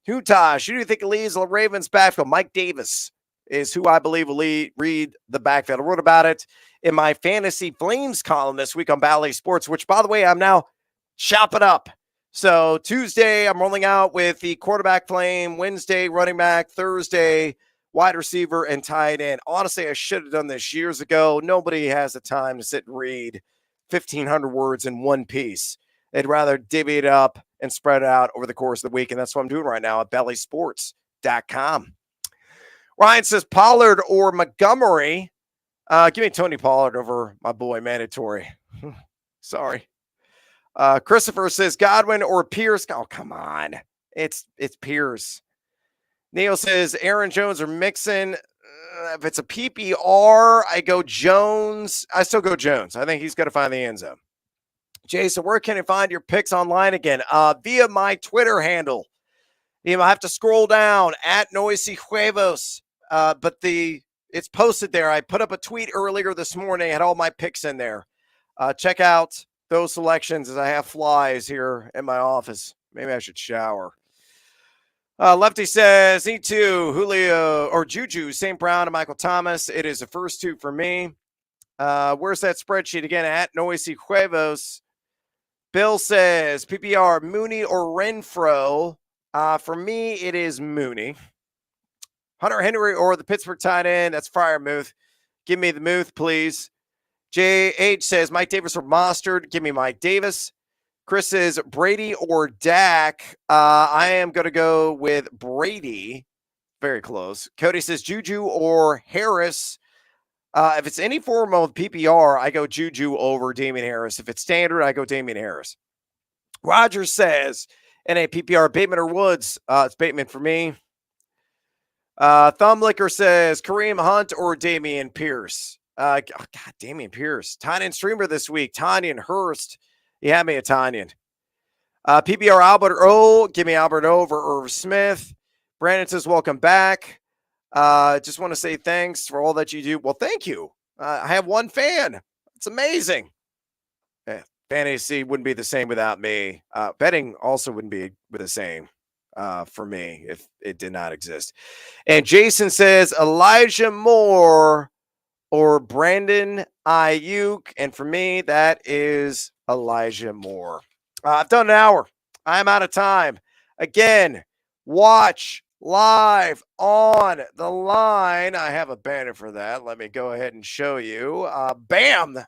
Hutash, who do you think leads the Ravens backfield? Mike Davis is who I believe will read the backfield. I wrote about it in my Fantasy Flames column this week on Bally Sports, which, by the way, I'm now chopping up. So Tuesday, I'm rolling out with the quarterback flame. Wednesday, running back. Thursday, wide receiver and tight end. Honestly, I should have done this years ago. Nobody has the time to sit and read 1,500 words in one piece. They'd rather divvy it up and spread it out over the course of the week, and that's what I'm doing right now at bellysports.com. Ryan says Pollard or Montgomery. Give me Tony Pollard over my boy Mandatory. Sorry. Christopher says Godwin or Pierce. Oh, come on. It's Pierce. Neil says Aaron Jones or Mixon. If it's a PPR, I go Jones. I still go Jones. I think he's going to find the end zone. Jason, where can I find your picks online again? Via my Twitter handle. You have to scroll down at Noisy Huevos. But it's posted there. I put up a tweet earlier this morning. I had all my picks in there. Check out those selections as I have flies here in my office. Maybe I should shower. Lefty says, E2, Julio, or Juju, St. Brown, and Michael Thomas. It is the first 2 for me. Where's that spreadsheet again? At Noisy Huevos. Bill says, PPR, Mooney or Renfro. For me, it is Mooney. Hunter Henry or the Pittsburgh tight end. That's Freiermuth. Give me the Muth, please. JH says Mike Davis or Mostert. Give me Mike Davis. Chris says Brady or Dak. I am going to go with Brady. Very close. Cody says Juju or Harris. If it's any form of PPR, I go Juju over Damian Harris. If it's standard, I go Damian Harris. Roger says, NA PPR, Bateman or Woods? It's Bateman for me. Thumblicker says, Kareem Hunt or Damian Pierce? God, Damian Pierce. Tanyan streamer this week. Tanyan Hurst. You had me a Tanyan. PPR Albert O. Give me Albert O over Irv Smith. Brandon says, welcome back. Just want to say thanks for all that you do. Well, thank you. I have one fan. It's amazing. Fantasy wouldn't be the same without me. Betting also wouldn't be the same for me if it did not exist. And Jason says Elijah Moore or Brandon Ayuk. And for me, that is Elijah Moore. I've done an hour. I'm out of time. Again, watch live on the line. I have a banner for that. Let me go ahead and show you. Bam!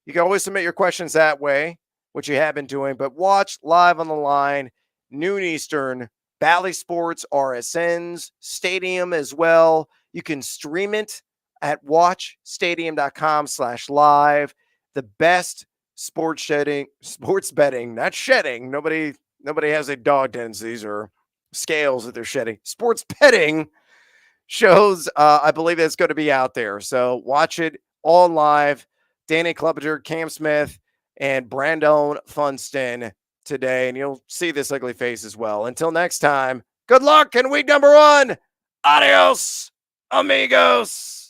You can always submit your questions that way, which you have been doing, but watch live on the line, noon Eastern, Bally Sports, RSN's, Stadium as well. You can stream it at watchstadium.com/live. The best sports betting, not shedding. Nobody has a dog dens. These are scales that they're shedding. Sports betting shows, I believe that's going to be out there. So watch it all live. Danny Klobuchar, Cam Smith, and Brandon Funston today. And you'll see this ugly face as well. Until next time, good luck in week number 1. Adios, amigos.